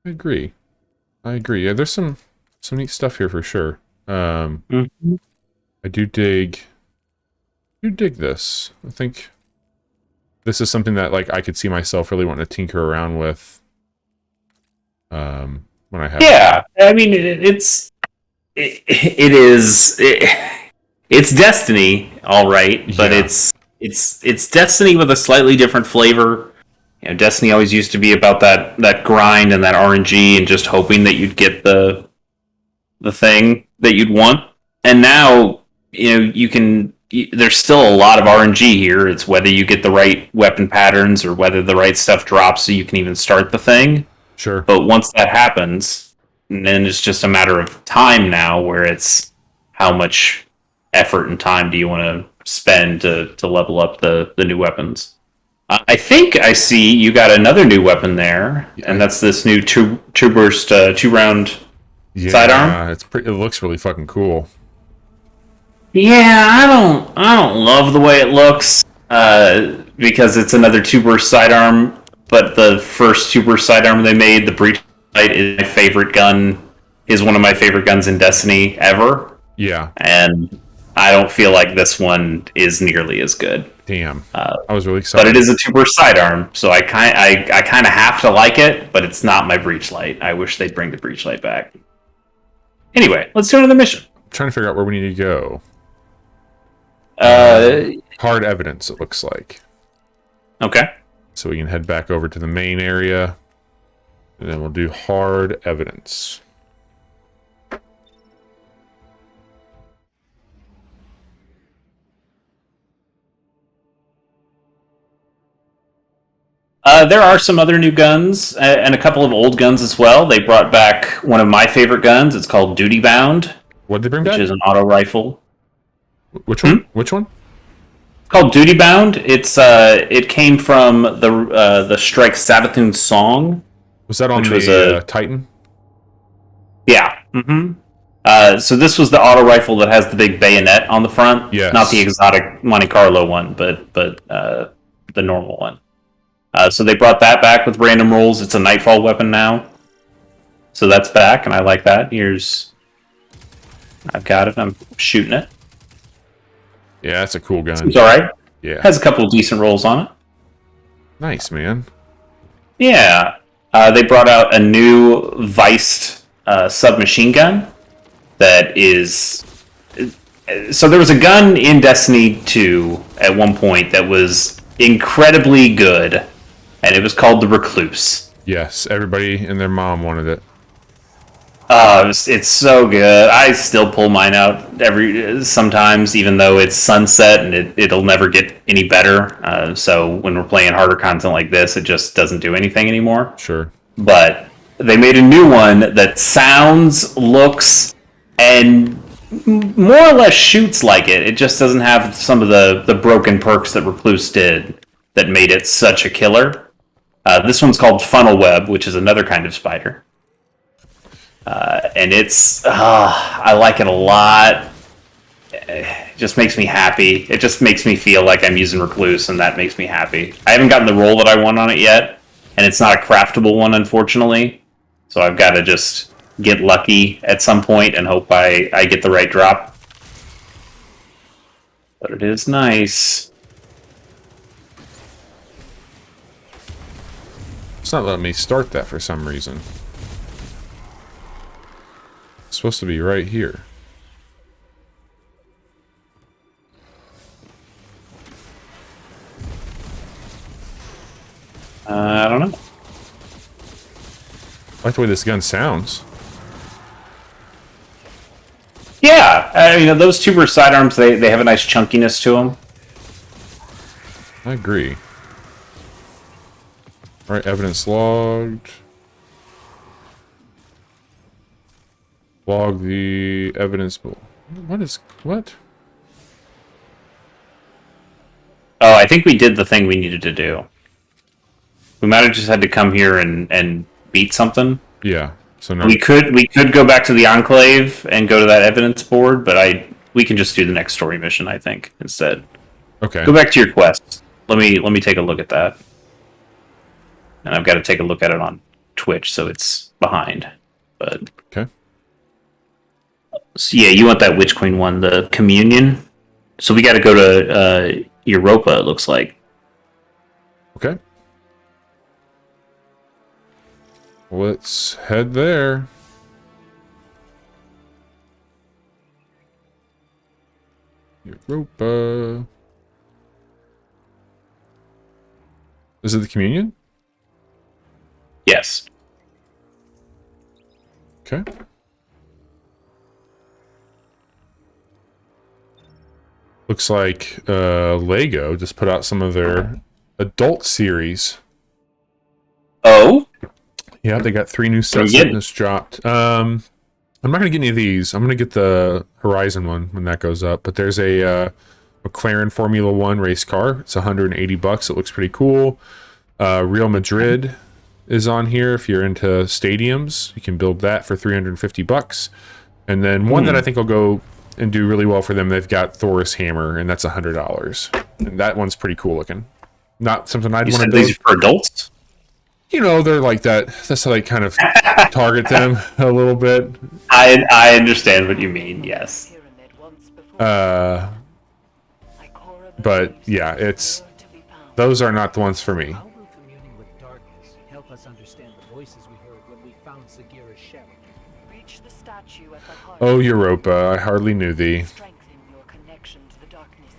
I agree. Yeah, there's some neat stuff here for sure. I do dig this. I think this is something that like I could see myself really wanting to tinker around with. When I have I mean it's Destiny, all right, but it's Destiny with a slightly different flavor. Destiny always used to be about that grind and that RNG and just hoping that you'd get the thing that you'd want. And now, there's still a lot of RNG here. It's whether you get the right weapon patterns or whether the right stuff drops so you can even start the thing. Sure. But once that happens, then it's just a matter of time now, where it's how much effort and time do you want to spend to level up the new weapons. I think I see you got another new weapon there, and that's this new two burst 2-round sidearm. It looks really fucking cool. Yeah, I don't love the way it looks, because it's another 2-burst sidearm. But the first 2-burst sidearm they made, the Breach Light, is my favorite gun. Is one of my favorite guns in Destiny ever. Yeah. And I don't feel like this one is nearly as good. Damn. I was really excited. But it is a 2-burst sidearm, so I kind of have to like it, but it's not my Breach Light. I wish they'd bring the Breach Light back. Anyway, let's do another mission. I'm trying to figure out where we need to go. Hard evidence, it looks like. Okay. So we can head back over to the main area, and then we'll do hard evidence. There are some other new guns and a couple of old guns as well. They brought back one of my favorite guns. It's called Duty Bound, What did they bring which back? is an auto rifle. Which one? Which one? It's called Duty Bound. It came from the Strike Savathun song. Was that on Which the was a- Titan? Yeah. So this was the auto rifle that has the big bayonet on the front. Yes. Not the exotic Monte Carlo one, but the normal one. So they brought that back with random rolls. It's a Nightfall weapon now. So that's back, and I like that. I've got it. I'm shooting it. Yeah, that's a cool gun. It's alright. Yeah. Has a couple of decent rolls on it. Nice, man. Yeah. They brought out a new Viced submachine gun that is... So there was a gun in Destiny 2 at one point that was incredibly good, and it was called the Recluse. Yes, everybody and their mom wanted it. It's so good. I still pull mine out sometimes, even though it's sunset and it'll never get any better. So when we're playing harder content like this, it just doesn't do anything anymore. Sure. But they made a new one that sounds, looks, and more or less shoots like it. It just doesn't have some of the broken perks that Recluse did that made it such a killer. This one's called Funnel Web, which is another kind of spider. And I like it a lot. It just makes me happy. It just makes me feel like I'm using Recluse, and that makes me happy. I haven't gotten the roll that I want on it yet, and it's not a craftable one, unfortunately. So I've got to just get lucky at some point and hope I get the right drop. But it is nice. It's not letting me start that for some reason. It's supposed to be right here. I don't know. I like the way this gun sounds. Yeah, those two sidearms, they have a nice chunkiness to them. I agree. Alright, evidence logged. Log the evidence. What? Oh, I think we did the thing we needed to do. We might have just had to come here and beat something. Yeah. So no. We could go back to the Enclave and go to that evidence board, but we can just do the next story mission, I think, instead. Okay. Go back to your quest. Let me take a look at that. And I've got to take a look at it on Twitch, so it's behind. But Okay. so yeah, you want that Witch Queen one, the Communion. So we got to go to Europa, it looks like. Okay. Let's head there. Europa. Is it the communion? Yes. Okay. Looks like Lego just put out some of their adult series. Oh? Yeah, they got 3 new sets that just dropped. I'm not going to get any of these. I'm going to get the Horizon one when that goes up. But there's a McLaren Formula 1 race car. It's $180. It looks pretty cool. Real Madrid is on here. If you're into stadiums, you can build that for $350. And then one that I think will go and do really well for them, they've got Thor's hammer, and that's $100. And that one's pretty cool looking. Not something I'd want to build. These are for adults? They're like that. That's how they kind of target them a little bit. I understand what you mean, yes. But yeah, those are not the ones for me. How will communing with darkness help us understand the voices we heard when we found Sagira's shell? Reach the statue at the heart. Oh, Europa, I hardly knew thee. Strengthen your connection to the darkness,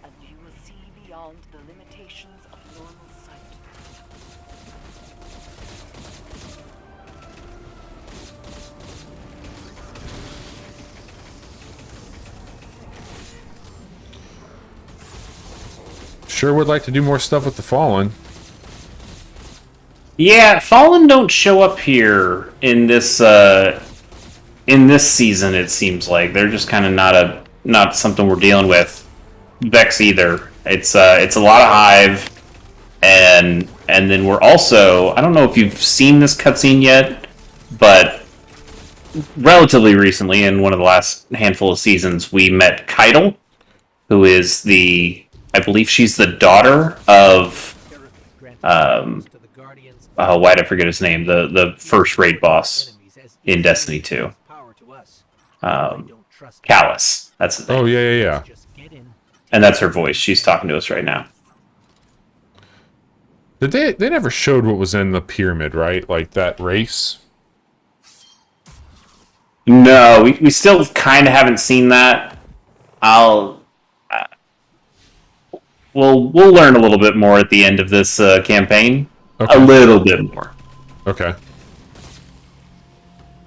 and you will see beyond the limitations of normal sight. Sure would like to do more stuff with the Fallen. Yeah, Fallen don't show up here in this season. It seems like they're just kind of not something we're dealing with. Vex either. It's a lot of Hive, and then we're also, I don't know if you've seen this cutscene yet, but relatively recently, in one of the last handful of seasons, we met Keitel, who is I believe she's the daughter of To the Guardians, why did I forget his name? The first raid boss in Destiny 2. power to us. Um, Don't trust Callus. That's the name. Oh yeah. Just get in. And that's her voice. She's talking to us right now. Did they never showed what was in the pyramid, right? Like that race. No, we still kind of haven't seen that. We'll learn a little bit more at the end of this campaign. Okay. A little bit more. Okay.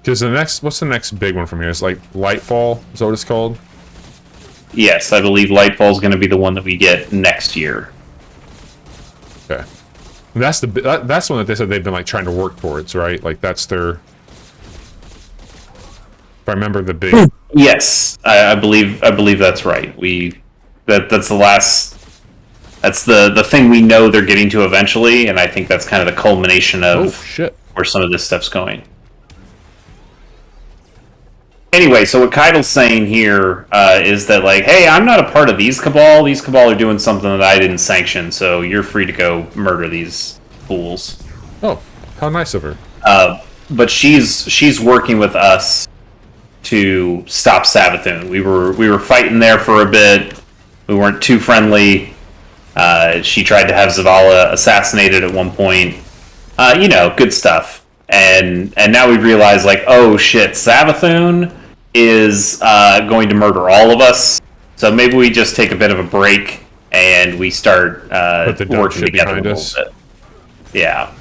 Because what's the next big one from here? It's like Lightfall. Is that what it's called? Yes, I believe Lightfall is going to be the one that we get next year. Okay. And that's that's one that they said they've been like trying to work towards, right? Like that's their. If I remember the big. Yes, I believe that's right. That's the last. That's the thing we know they're getting to eventually, and I think that's kind of the culmination of Oh shit. where some of this stuff's going. Anyway, so what Keitel's saying here is that, like, hey, I'm not a part of these Cabal. These Cabal are doing something that I didn't sanction, so you're free to go murder these fools. Oh, how nice of her. But she's working with us to stop Savathun. We were fighting there for a bit. We weren't too friendly. She tried to have Zavala assassinated at one point. Good stuff. And now we realize, like, oh shit, Savathun is going to murder all of us. So maybe we just take a bit of a break and we start Put the dumb working shit together a behind little us. bit. Yeah.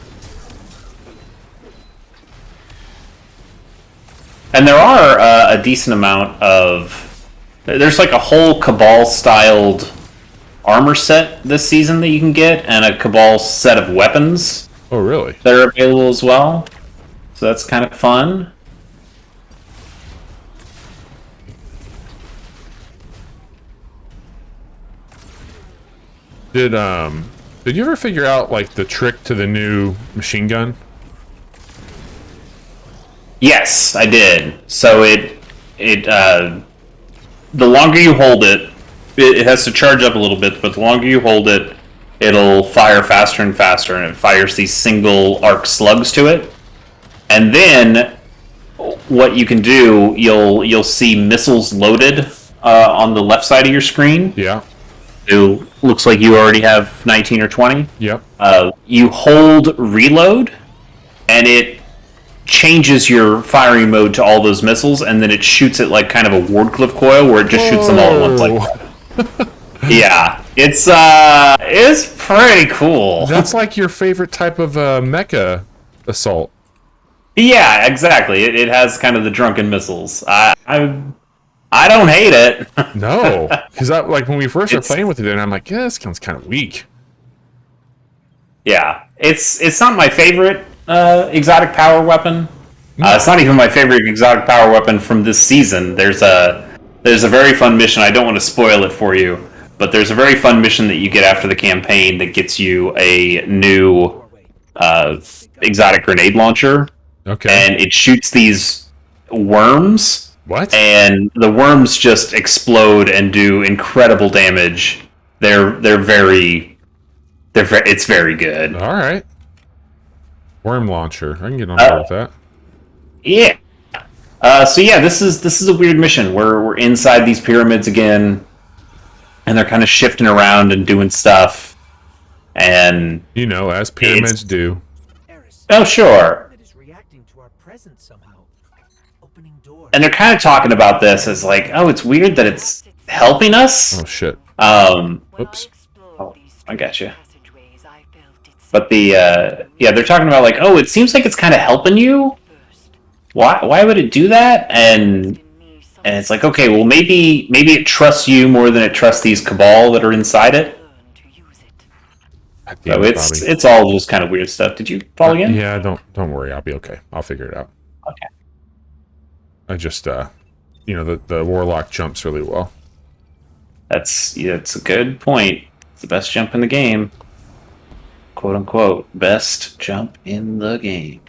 And there are a decent amount of... There's like a whole Cabal-styled armor set this season that you can get, and a Cabal set of weapons Oh really? that are available as well. So that's kind of fun. Did you ever figure out like the trick to the new machine gun? Yes, I did. So the longer you hold it, it has to charge up a little bit, but the longer you hold it, it'll fire faster and faster, and it fires these single arc slugs to it. And then what you can do, you'll see missiles loaded on the left side of your screen. Yeah. It looks like you already have 19 or 20. Yep. You hold reload, and it changes your firing mode to all those missiles, and then it shoots it like kind of a Wardcliffe coil, where it just shoots them all at once. Like, yeah, it's pretty cool. That's like your favorite type of mecha assault. Yeah, exactly. It has kind of the drunken missiles. I don't hate it. No, because like when we first started It's- playing with it, and I'm like, yeah, this gun's kind of weak. Yeah, it's not my favorite exotic power weapon. It's not even my favorite exotic power weapon from this season. There's a very fun mission. I don't want to spoil it for you, but there's a very fun mission that you get after the campaign that gets you a new exotic grenade launcher, Okay. and it shoots these worms. What? And the worms just explode and do incredible damage. It's very good. All right. Worm launcher. I can get on board with that. Yeah. So yeah, this is a weird mission. We're inside these pyramids again, and they're kind of shifting around and doing stuff. And You know, as pyramids do. Eris, oh sure. that is reacting to our presence somehow. Opening doors. And they're kind of talking about this as like, oh, it's weird that it's helping us. Oh shit. Oops. Oh, I gotcha. But they're talking about like, oh, it seems like it's kind of helping you. Why would it do that? And it's like, okay, well maybe it trusts you more than it trusts these Cabal that are inside it. So it's all just kind of weird stuff. Did you fall again? Yeah, don't worry. I'll be okay. I'll figure it out. Okay. I just the warlock jumps really well. That's a good point. It's the best jump in the game. Quote unquote. Best jump in the game.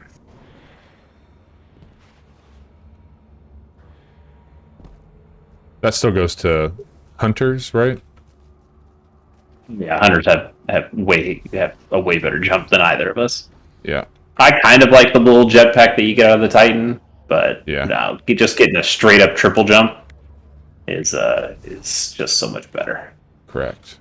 That still goes to hunters, right? Yeah, hunters have a way better jump than either of us. Yeah. I kind of like the little jetpack that you get out of the Titan, but Yeah. no, just getting a straight up triple jump is just so much better. Correct.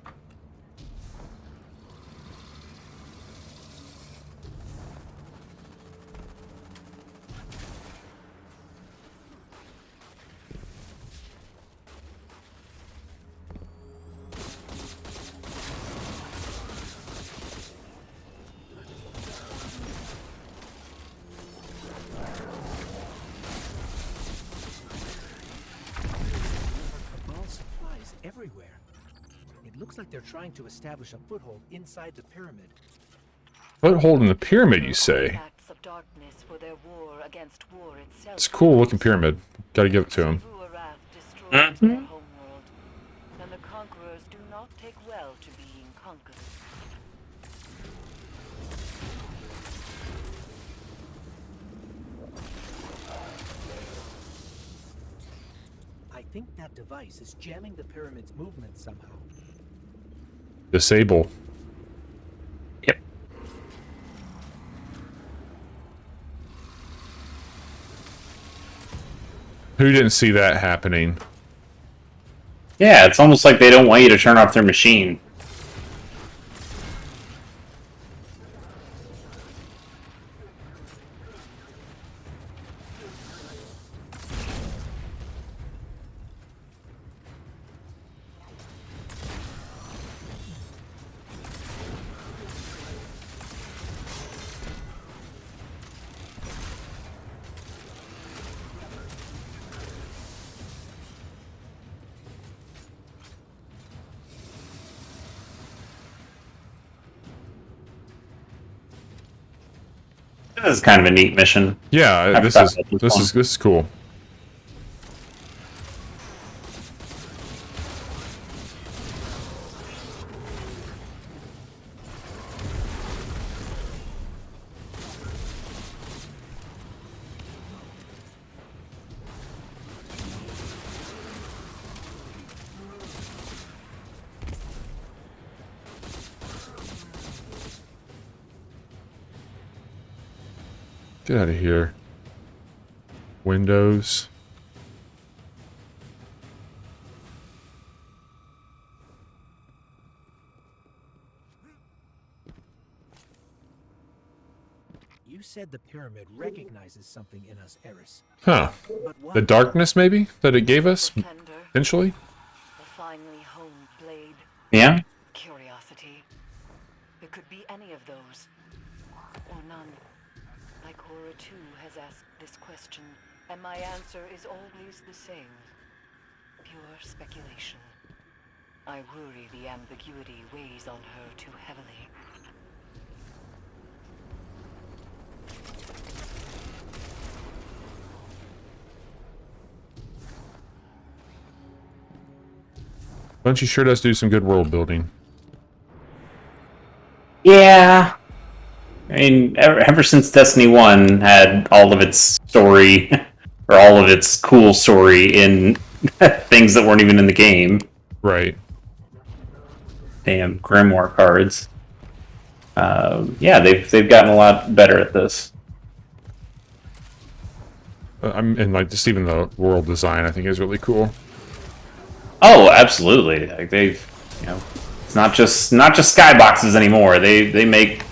Cabal supplies everywhere. It looks like they're trying to establish a foothold inside the pyramid. Foothold in the pyramid, you say? Acts of darkness for their war against war itself. It's a cool looking pyramid. Gotta give it to him. Wrath destroys their homeworld, and the conquerors do not take well to being conquered. I think that device is jamming the pyramid's movement somehow. Disable. Yep. Who didn't see that happening? Yeah, it's almost like they don't want you to turn off their machine. This is kind of a neat mission. Yeah, I this forgot is about this this one. is this is cool. Get out of here. Windows. You said the pyramid recognizes something in us, Eris. Huh. But what? The darkness, maybe, that it gave us, Tender, eventually? the finely honed blade, Yeah? curiosity. It could be any of those, or none. Like Horror 2 has asked this question, and my answer is always the same. Pure speculation. I worry the ambiguity weighs on her too heavily. Bungie sure does do some good world building. Yeah. I mean, ever since Destiny 1 had all of its story, or all of its cool story in things that weren't even in the game. Right. Damn Grimoire cards. Yeah, they've gotten a lot better at this. And like just even the world design, I think is really cool. Oh, absolutely. Like it's not just skyboxes anymore. They make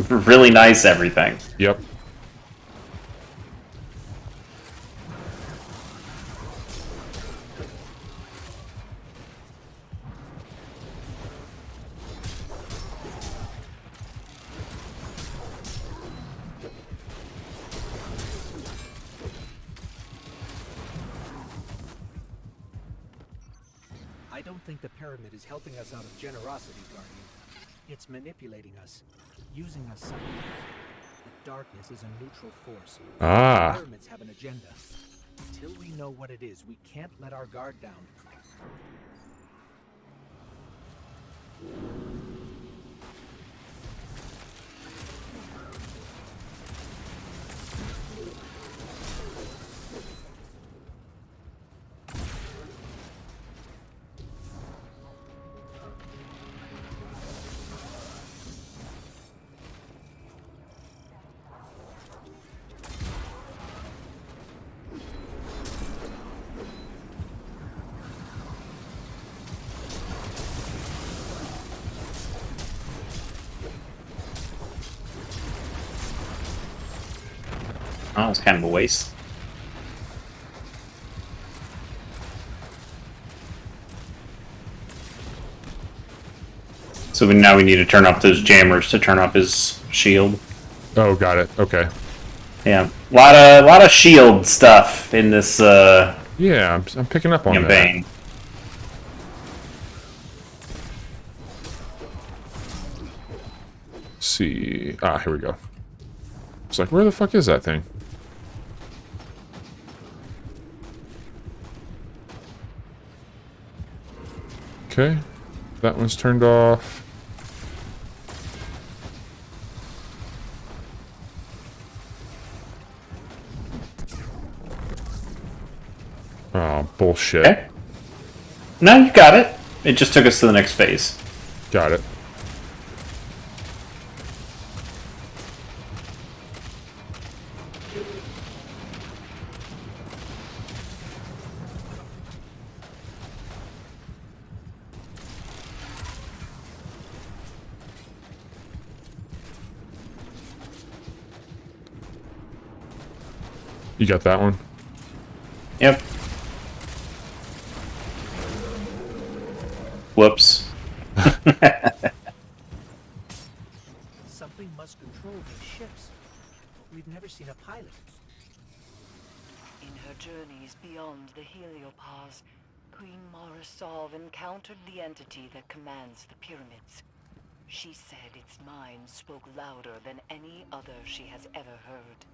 really nice everything. Yep. I don't think the pyramid is helping us out of generosity, Guardian. It's manipulating us, using us psychically. The darkness is a neutral force. Ah. The pyramids have an agenda. Until we know what it is, we can't let our guard down. Oh, it's kind of a waste. So now we need to turn off those jammers to turn off his shield. Oh, got it. Okay. Yeah, lot of shield stuff in this Yeah, I'm picking up on campaign. Let's see. Ah, here we go. It's like, where the fuck is that thing? Okay. That one's turned off. Oh, bullshit. Okay. No, you got it. It just took us to the next phase. Got it. You got that one? Yep. Whoops. Something must control these ships, but we've never seen a pilot. In her journeys beyond the heliopause, Queen Mara Solve encountered the entity that commands the pyramids. She said its mind spoke louder than any other she has ever heard.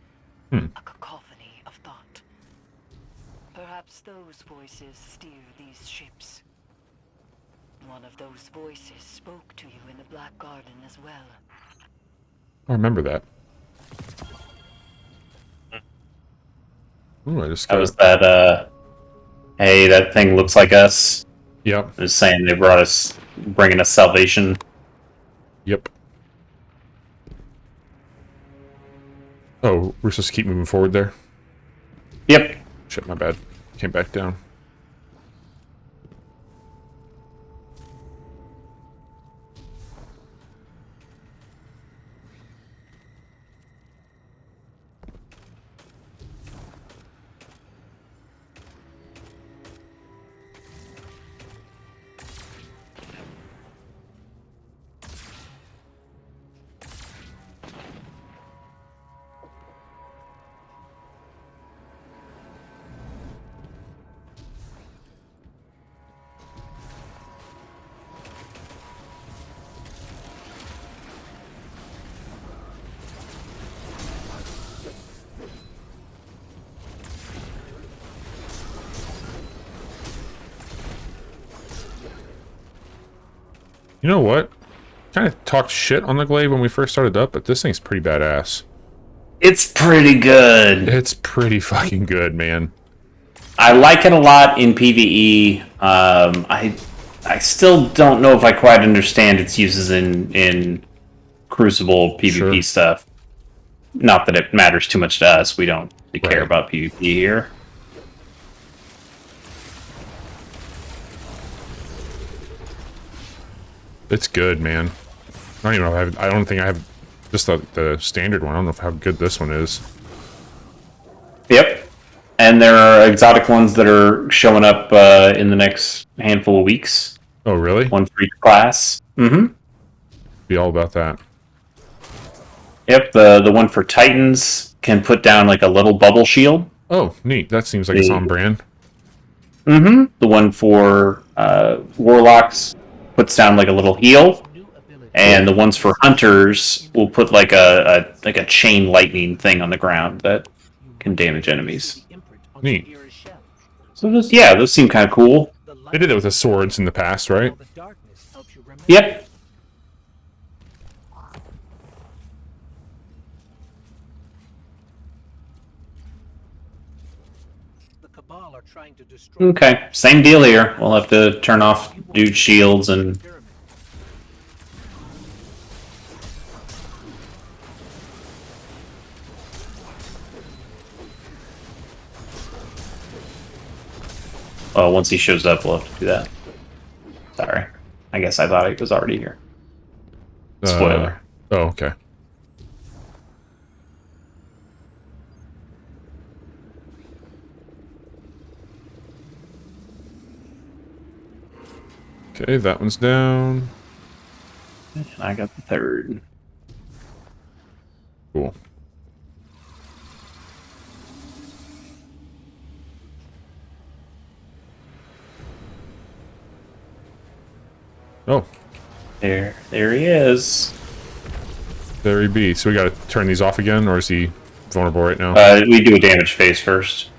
A cacophony of thought. Perhaps those voices steer these ships. One of those voices spoke to you in the Black Garden as well. I remember that. Ooh, I just That got... was that, hey, that thing looks like us. Yep. It was saying they brought us, bringing us salvation. Yep. Oh, we're supposed to keep moving forward there? Yep. Shit, my bad. Came back down. You know what? Kind of talked shit on the Glaive when we first started up, but this thing's pretty badass. It's pretty good. It's pretty fucking good, man. I like it a lot in PvE. I still don't know if I quite understand its uses in Crucible PvP Sure. stuff. Not that it matters too much to us. We don't really care Right. about PvP here. It's good, man. I don't even know if I don't think I have just the standard one. I don't know how good this one is. Yep. And there are exotic ones that are showing up in the next handful of weeks. Oh, really? One for each class. Mm-hmm. Be all about that. Yep, the one for Titans can put down like a little bubble shield. Oh, neat. That seems like it's on brand. Mm-hmm. The one for Warlocks puts down like a little heal. New ability. and the ones for hunters will put like a chain lightning thing on the ground that can damage enemies. The imprint on Neat. Sagira's shell. So those seem kind of cool. The light They did that with the swords in the past, right? while the darkness helps you remember. Yep. The Cabal are trying to destroy Okay, same deal here. We'll have to turn off dude shields and the pyramid. well, once he shows up, we'll have to do that. Sorry, I guess I thought he was already here. Spoiler. Oh, okay. Okay, that one's down. And I got the third. Cool. Oh, There he is. there he be. So we gotta turn these off again, or is he vulnerable right now? We do a damage phase first.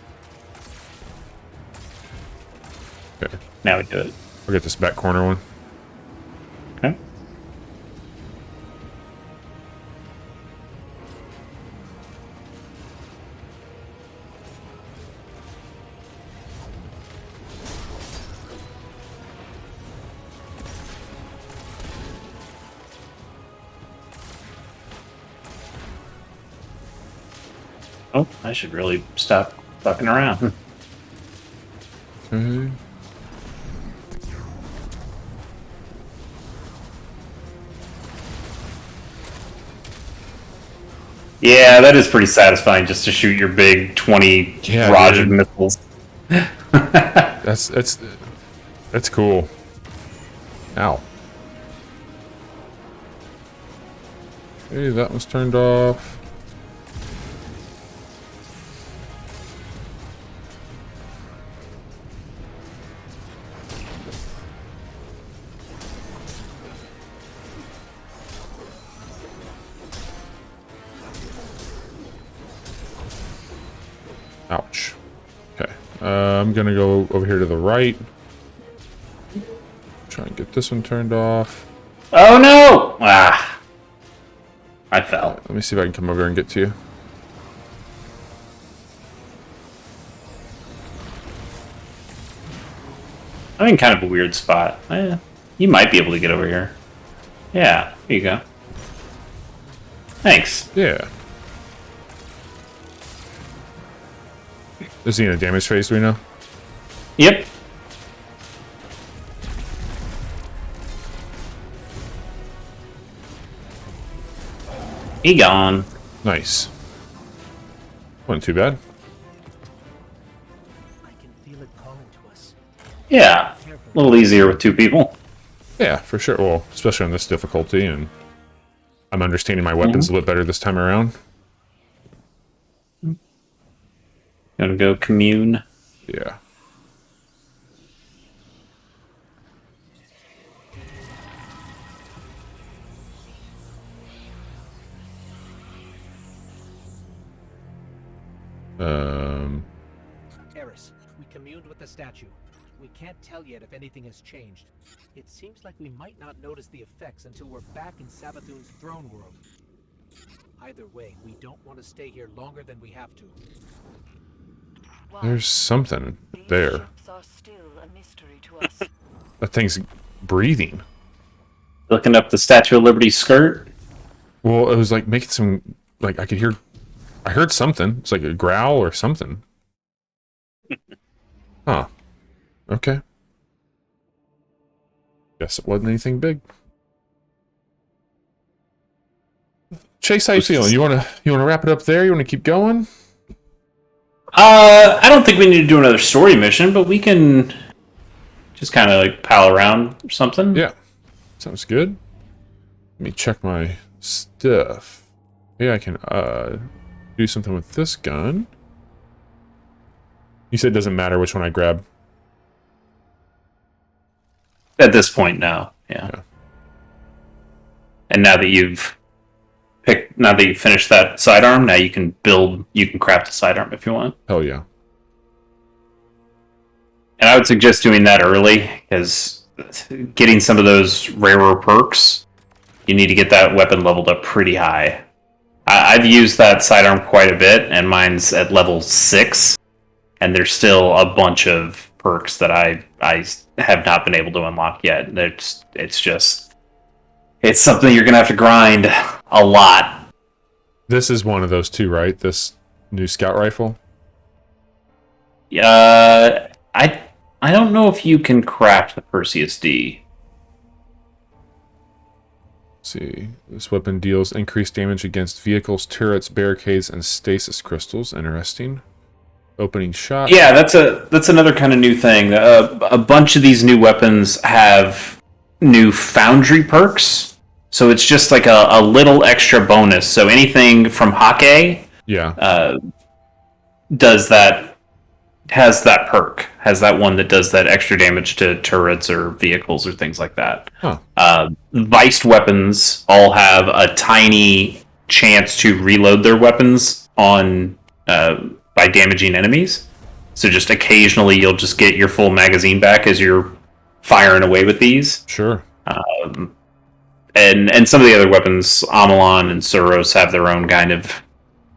Okay, Now we do it. I'll get this back corner one. Okay. Oh, I should really stop fucking around. Okay. Yeah, that is pretty satisfying just to shoot your big 20 Yeah, barrage dude. of missiles. That's cool. Ow. Okay, that one's turned off. Ouch. Okay. I'm gonna go over here to the right. Try and get this one turned off. Oh no! Ah. I fell. Let me see if I can come over and get to you. I'm in kind of a weird spot. You might be able to get over here. Yeah, here you go. Thanks. Yeah. Is he in a damage phase, do we know? Yep. He gone. Nice. Wasn't too bad. I can feel it calling to us. Yeah. A little easier with two people. Yeah, for sure. Well, especially on this difficulty, and I'm understanding my weapons a little better this time around. Gonna go commune. Yeah. Eris, we communed with the statue. We can't tell yet if anything has changed. It seems like we might not notice the effects until we're back in Savathun's throne world. Either way, we don't want to stay here longer than we have to. Why? There's something These there. ships are still a mystery to us. That thing's breathing. Looking up the Statue of Liberty skirt. Well, it was like making some, like I could hear, I heard something. It's like a growl or something. Huh. Okay. Guess it wasn't anything big. Chase, how you feeling? You wanna wrap it up there? You wanna keep going? I don't think we need to do another story mission, but we can just kind of like pal around or something. Yeah. Sounds good. Let me check my stuff. Yeah, I can do something with this gun. You said it doesn't matter which one I grab. At this point, no. Yeah. And now that you've finished that sidearm, now you can craft a sidearm if you want. Hell yeah. And I would suggest doing that early, because getting some of those rarer perks, you need to get that weapon leveled up pretty high. I've used that sidearm quite a bit, and mine's at level 6, and there's still a bunch of perks that I have not been able to unlock yet. It's something you're going to have to grind a lot. This is one of those two, right? This new scout rifle? I don't know if you can craft the Perseus D. Let's see. This weapon deals increased damage against vehicles, turrets, barricades, and stasis crystals. Interesting. Opening shot. Yeah, that's another kind of new thing. A bunch of these new weapons have new foundry perks. So it's just like a little extra bonus. So anything from Hake has that perk, has that one that does that extra damage to turrets or vehicles or things like that. Huh. Viced weapons all have a tiny chance to reload their weapons on by damaging enemies. So just occasionally you'll just get your full magazine back as you're firing away with these. Sure. And some of the other weapons, Amalon and Suros, have their own kind of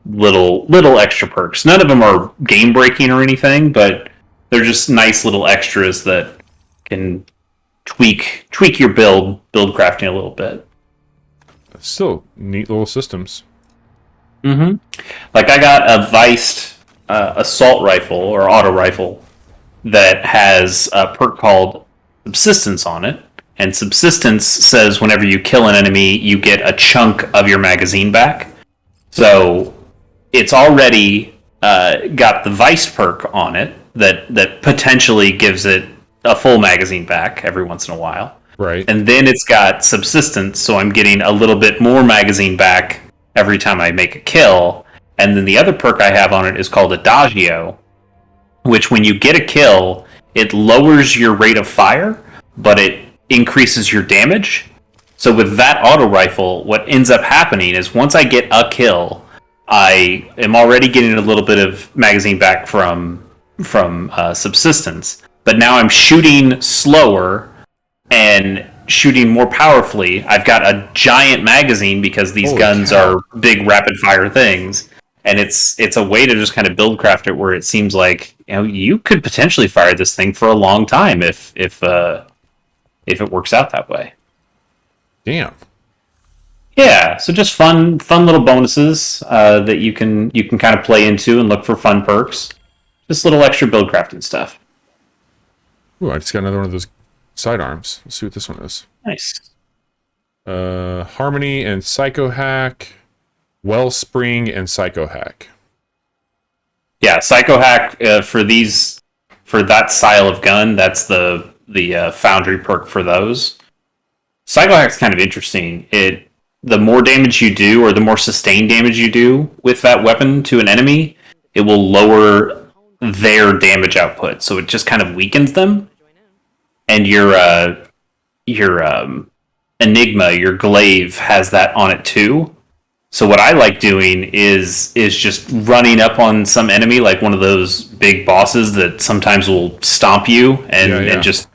little extra perks. None of them are game breaking or anything, but they're just nice little extras that can tweak your build crafting a little bit. Still neat little systems. Mm-hmm. Like I got a viced assault rifle or auto rifle that has a perk called Subsistence on it. And Subsistence says whenever you kill an enemy, you get a chunk of your magazine back. So it's already got the Viced perk on it that potentially gives it a full magazine back every once in a while. Right. And then it's got Subsistence, so I'm getting a little bit more magazine back every time I make a kill. And then the other perk I have on it is called Adagio, which when you get a kill, it lowers your rate of fire, but it increases your damage. So with that auto rifle, what ends up happening is once I get a kill, I am already getting a little bit of magazine back from Subsistence, but now I'm shooting slower and shooting more powerfully. I've got a giant magazine because these guns are big rapid fire things, and it's a way to just kind of build craft it where it seems like you could potentially fire this thing for a long time if it works out that way. Damn. Yeah, so just fun little bonuses that you can kind of play into and look for fun perks. Just little extra build crafting stuff. Ooh, I just got another one of those sidearms. Let's see what this one is. Nice. Harmony and Psycho Hack, Wellspring and Psycho Hack. Yeah, Psycho Hack for that style of gun. That's the Foundry perk for those. Psycho Hack's kind of interesting. The more damage you do, or the more sustained damage you do with that weapon to an enemy, it will lower their damage output. So it just kind of weakens them. And your Enigma, your glaive, has that on it too. So what I like doing is just running up on some enemy, like one of those big bosses that sometimes will stomp you and just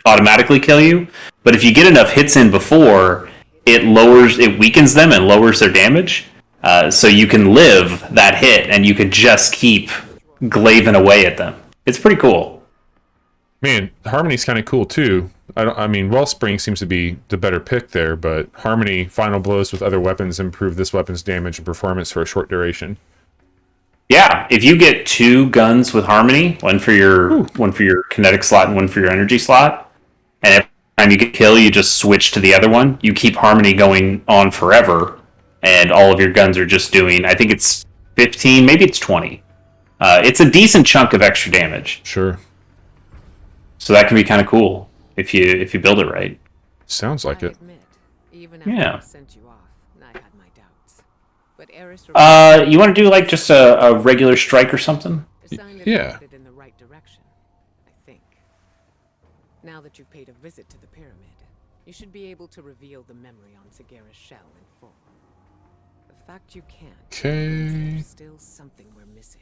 automatically kill you. But if you get enough hits in before, it weakens them and lowers their damage. So you can live that hit and you can just keep glaving away at them. It's pretty cool. Man, Harmony's kind of cool too. I mean, Wellspring seems to be the better pick there, but Harmony Final Blows with other weapons improve this weapon's damage and performance for a short duration. Yeah, if you get 2 guns with Harmony, one for your kinetic slot and one for your energy slot, and every time you get killed, you just switch to the other one. You keep Harmony going on forever, and all of your guns are just doing, I think it's 15, maybe it's 20. It's a decent chunk of extra damage. Sure. So that can be kind of cool if you build it right. Sounds like it. Admit, even after Yeah. I sent you off, I had my doubts. But Eris You want to do like just a regular strike or something? Yeah. in the right direction, I think. Now that you've paid a visit to the pyramid, You should be able to reveal the memory on Sagira's shell in full. The fact you can't means Okay. there's still something we're missing.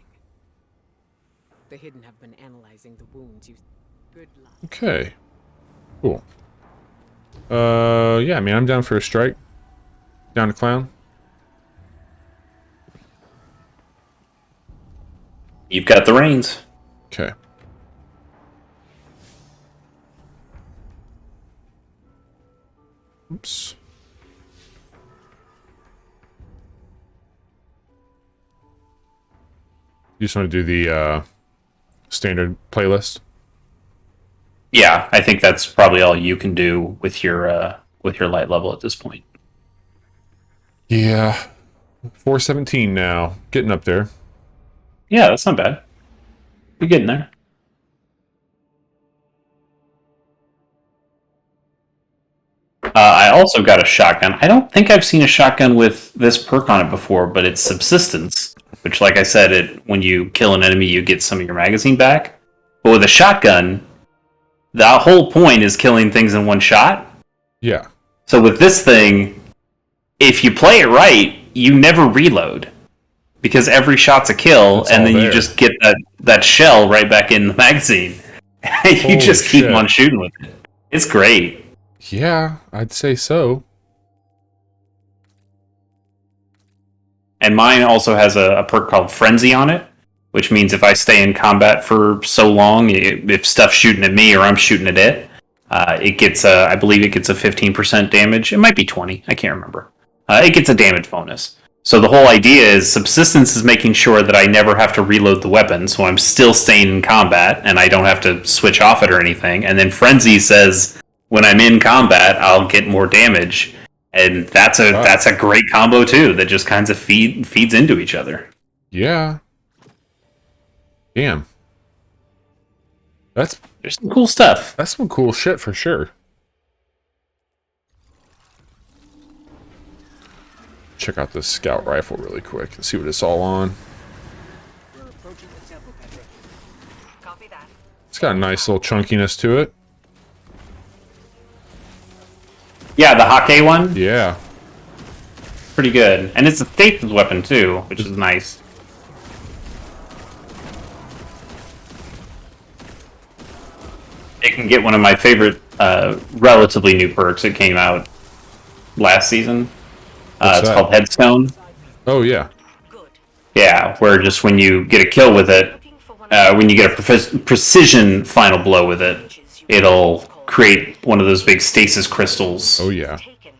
The Hidden have been analyzing the wounds you... Good luck. Okay. Cool. Yeah, I mean, I'm down for a strike. Down to clown. You've got the reins. Okay. Oops. You just want to do the standard playlist? Yeah, I think that's probably all you can do with your light level at this point. Yeah. 417 now. Getting up there. Yeah, that's not bad. You're getting there. I also got a shotgun. I don't think I've seen a shotgun with this perk on it before, but it's subsistence, which, like I said, when you kill an enemy, you get some of your magazine back. But with a shotgun, the whole point is killing things in one shot. Yeah. So with this thing, if you play it right, you never reload. Because every shot's a kill, It's and all then there. you just get that shell right back in the magazine. You Holy just keep shit. on shooting with it. It's great. Yeah, I'd say so. And mine also has a perk called Frenzy on it, which means if I stay in combat for so long, if stuff's shooting at me or I'm shooting at it, it gets I believe it gets a 15% damage. It might be 20. I can't remember. It gets a damage bonus. So the whole idea is subsistence is making sure that I never have to reload the weapon, so I'm still staying in combat and I don't have to switch off it or anything. And then Frenzy says when I'm in combat, I'll get more damage. And that's a great combo too that just kind of feeds into each other. Yeah. Damn. That's There's some cool stuff. some cool shit for sure. Check out this scout rifle really quick and see what it's all on. We're approaching the temple, Petra. Copy that. It's got a nice little chunkiness to it. Yeah, the Hake one, Yeah. pretty good. And it's a stasis weapon too, which is nice. It can get one of my favorite relatively new perks that came out last season. What's It's that? called Headstone. Oh, yeah. Good. Yeah, where just when you get a kill with it, Looking for one of when you get a precision final blow with it, it'll create one of those big stasis crystals Oh, yeah. taken.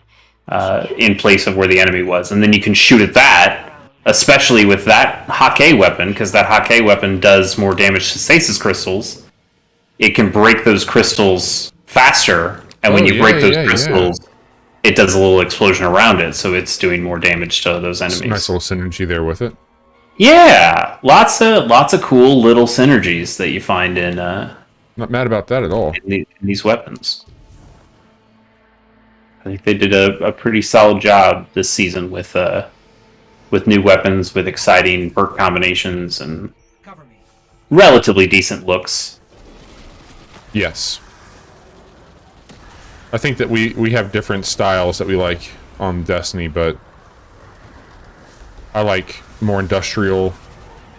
in place of where the enemy was. And then you can shoot at that, especially with that Hake weapon, because that Hake weapon does more damage to stasis crystals. It can break those crystals faster, and when Oh, you yeah, break those yeah, crystals, it does a little explosion around it, so it's doing more damage to those enemies. Nice little synergy there with it. Yeah, lots of cool little synergies that you find in Not mad about that at all. these weapons. I think they did a pretty solid job this season with new weapons, with exciting perk combinations, and Cover me. relatively decent looks. Yes. I think that we have different styles that we like on Destiny, but I like more industrial,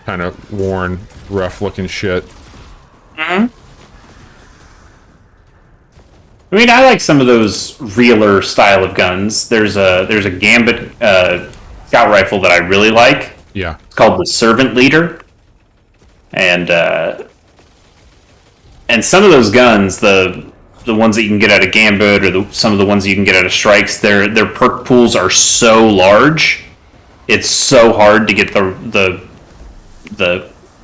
kind of worn, rough-looking shit. I mean, I like some of those realer style of guns. There's a Gambit scout rifle that I really like. Yeah. It's called the Servant Leader, and some of those guns, the ones that you can get out of Gambit, or some of the ones that you can get out of Strikes, their perk pools are so large. It's so hard to get the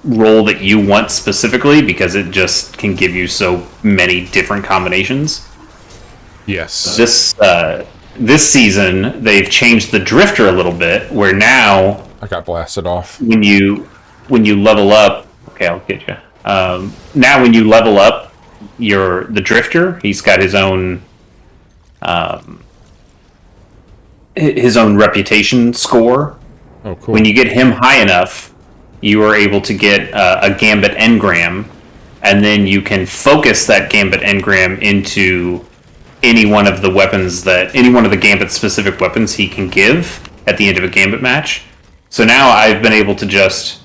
roll that you want specifically, because it just can give you so many different combinations. Yes. This season they've changed the drifter a little bit, where now I got blasted off. when you level up, okay, I'll get you. Now when you level up the drifter, he's got his own reputation score. Oh, cool. When you get him high enough, you are able to get a Gambit engram, and then you can focus that Gambit engram into any one of the weapons any one of the Gambit specific weapons he can give at the end of a Gambit match. So now I've been able to just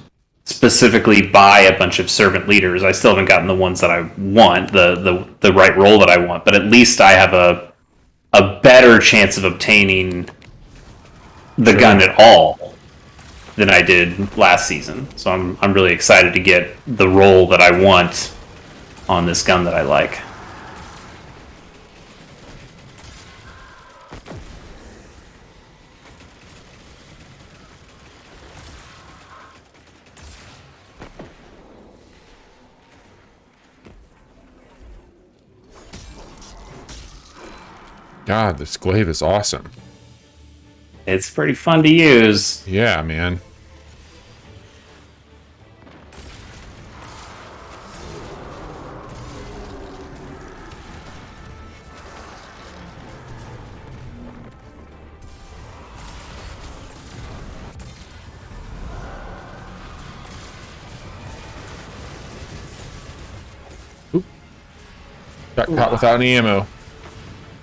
specifically buy a bunch of servant leaders. I still haven't gotten the ones that I want, the right role that I want, but at least I have a better chance of obtaining the gun at all than I did last season. So I'm really excited to get the role that I want on this gun that I like. God, this glaive is awesome. It's pretty fun to use. Yeah, man. Oop. Got caught without any ammo.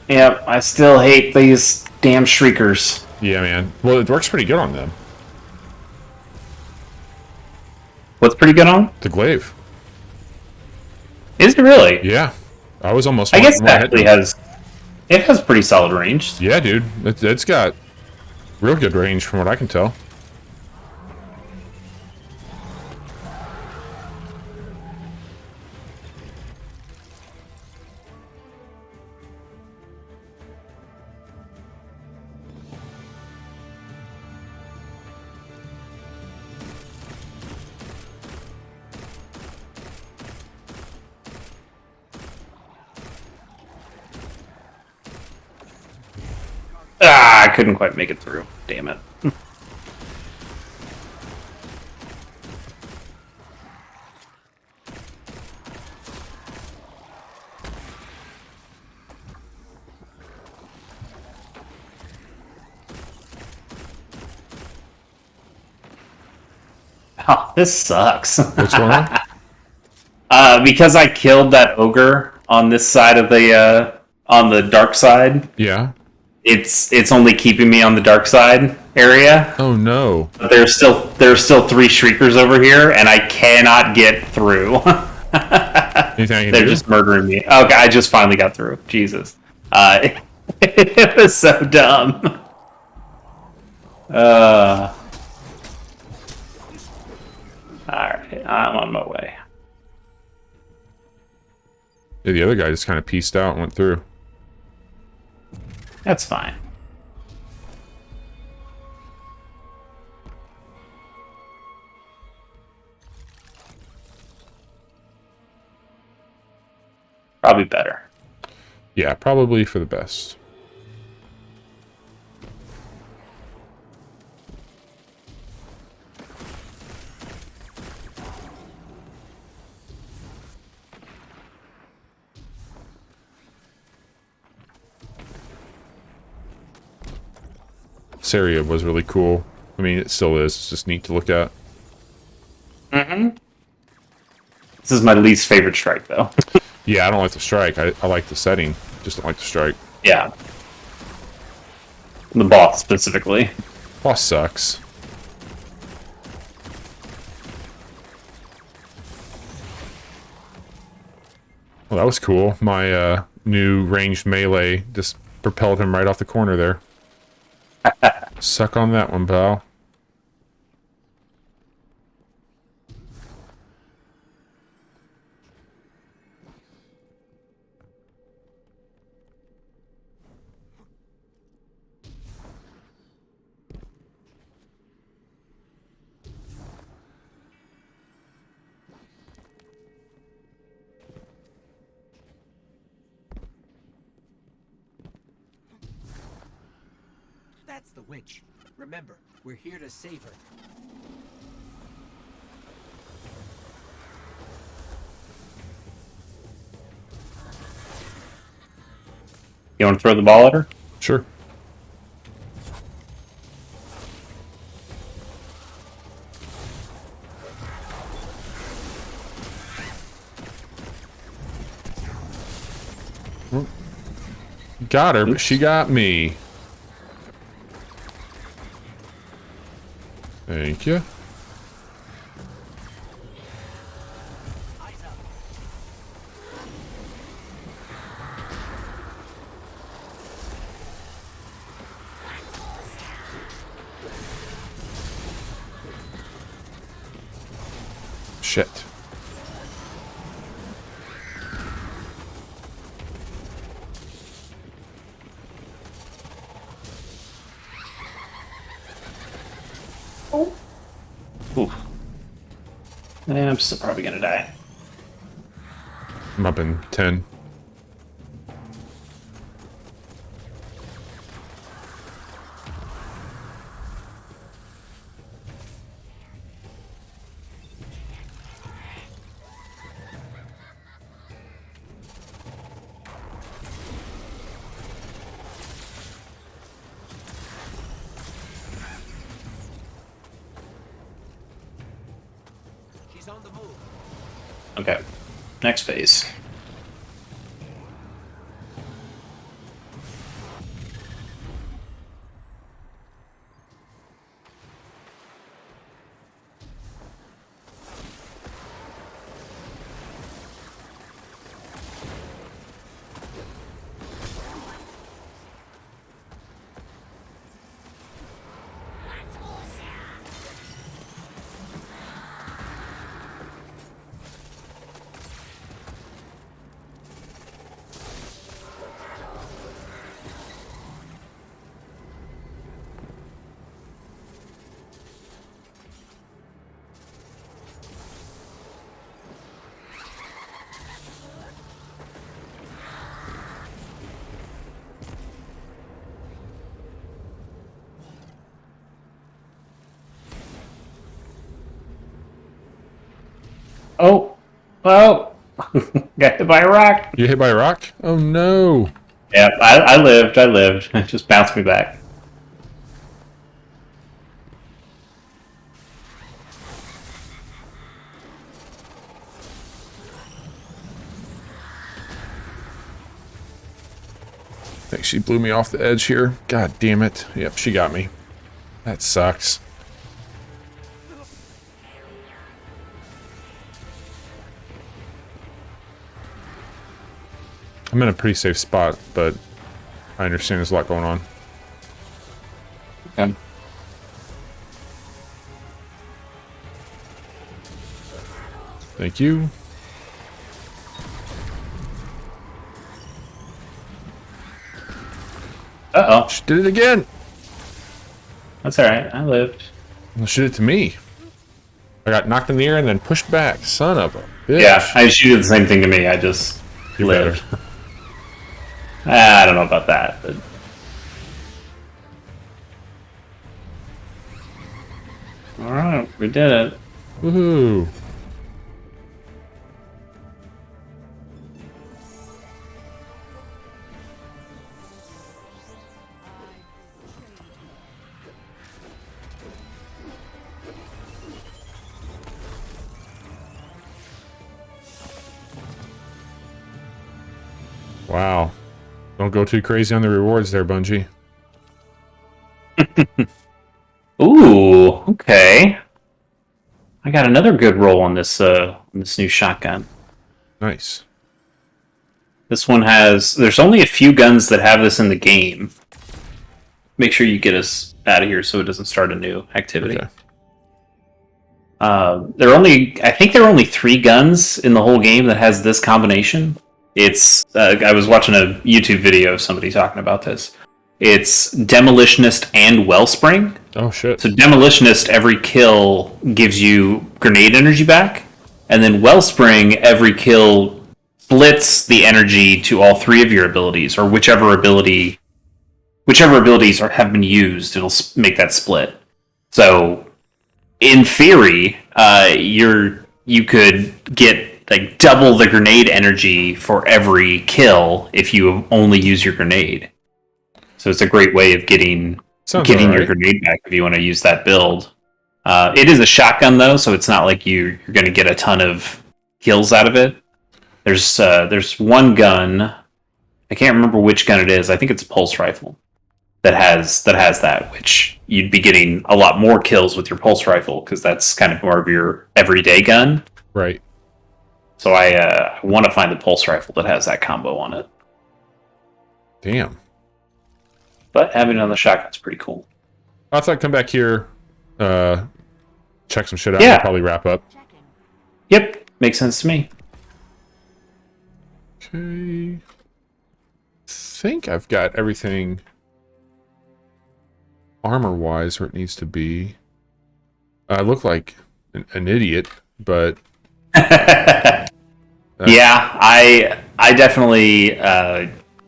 Yep, I still hate these damn shriekers. Yeah, man. Well, it works pretty good on them. What's pretty good on? The glaive. Is it really? Yeah. I was almost... I guess it actually has pretty solid range. Yeah, dude. It's got real good range from what I can tell. Ah, I couldn't quite make it through. Damn it. Oh, this sucks. What's going on? Because I killed that ogre on this side of the on the dark side. Yeah. It's only keeping me on the dark side area. Oh, no. But there's still 3 shriekers over here, and I cannot get through. Anything I can They're do? just murdering me. Okay, I just finally got through. Jesus. It was so dumb. Alright, I'm on my way. Yeah, the other guy just kind of pieced out and went through. That's fine. Probably better. Yeah, probably for the best. This area was really cool. I mean, it still is. It's just neat to look at. Mm-hmm. This is my least favorite strike, though. Yeah, I don't like the strike. I like the setting. Just don't like the strike. Yeah. The boss, specifically. Boss sucks. Well, that was cool. My new ranged melee just propelled him right off the corner there. Suck on that one, pal. That's the witch. Remember, we're here to save her. You want to throw the ball at her? Sure. got her, but she got me. Thank you. Shit. Oof. Yeah, I'm still probably gonna die. I'm up in 10. She's on the move. Okay. Next phase. Oh, well, got hit by a rock. You hit by a rock? Oh no. Yeah, I lived. It just bounced me back. I think she blew me off the edge here. God damn it. Yep, she got me. That sucks. I'm in a pretty safe spot, but I understand there's a lot going on. Okay. Thank you. Uh-oh. She did it again. That's alright. I lived. Well, she did it to me. I got knocked in the air and then pushed back. Son of a bitch. Yeah, she did the same thing to me. I just You lived. better. I don't know about that, but... Alright, we did it. Woohoo. Wow. Don't go too crazy on the rewards there, Bungie. Ooh, okay. I got another good roll on this new shotgun. Nice. This one has... There's only a few guns that have this in the game. Make sure you get us out of here so it doesn't start a new activity. Okay. I think there are only 3 guns in the whole game that has this combination. It's I was watching a YouTube video of somebody talking about this. It's Demolitionist and Wellspring. Oh shit. So Demolitionist, every kill gives you grenade energy back, and then Wellspring, every kill splits the energy to all 3 of your abilities, or whichever abilities have been used. It'll make that split. So, in theory, you could get like double the grenade energy for every kill if you only use your grenade. So it's a great way of getting your grenade back if you want to use that build. It is a shotgun though, so it's not like you're going to get a ton of kills out of it. There's one gun I can't remember which gun it is. I think it's a pulse rifle that has that, which you'd be getting a lot more kills with your pulse rifle because that's kind of more of your everyday gun. Right. So I want to find the pulse rifle that has that combo on it. Damn. But having it on the shotgun's pretty cool. I thought I'd come back here, check some shit out, Yeah. and probably wrap up. Yep, makes sense to me. Okay. Think I've got everything armor-wise where it needs to be. I look like an idiot, but Yeah, I definitely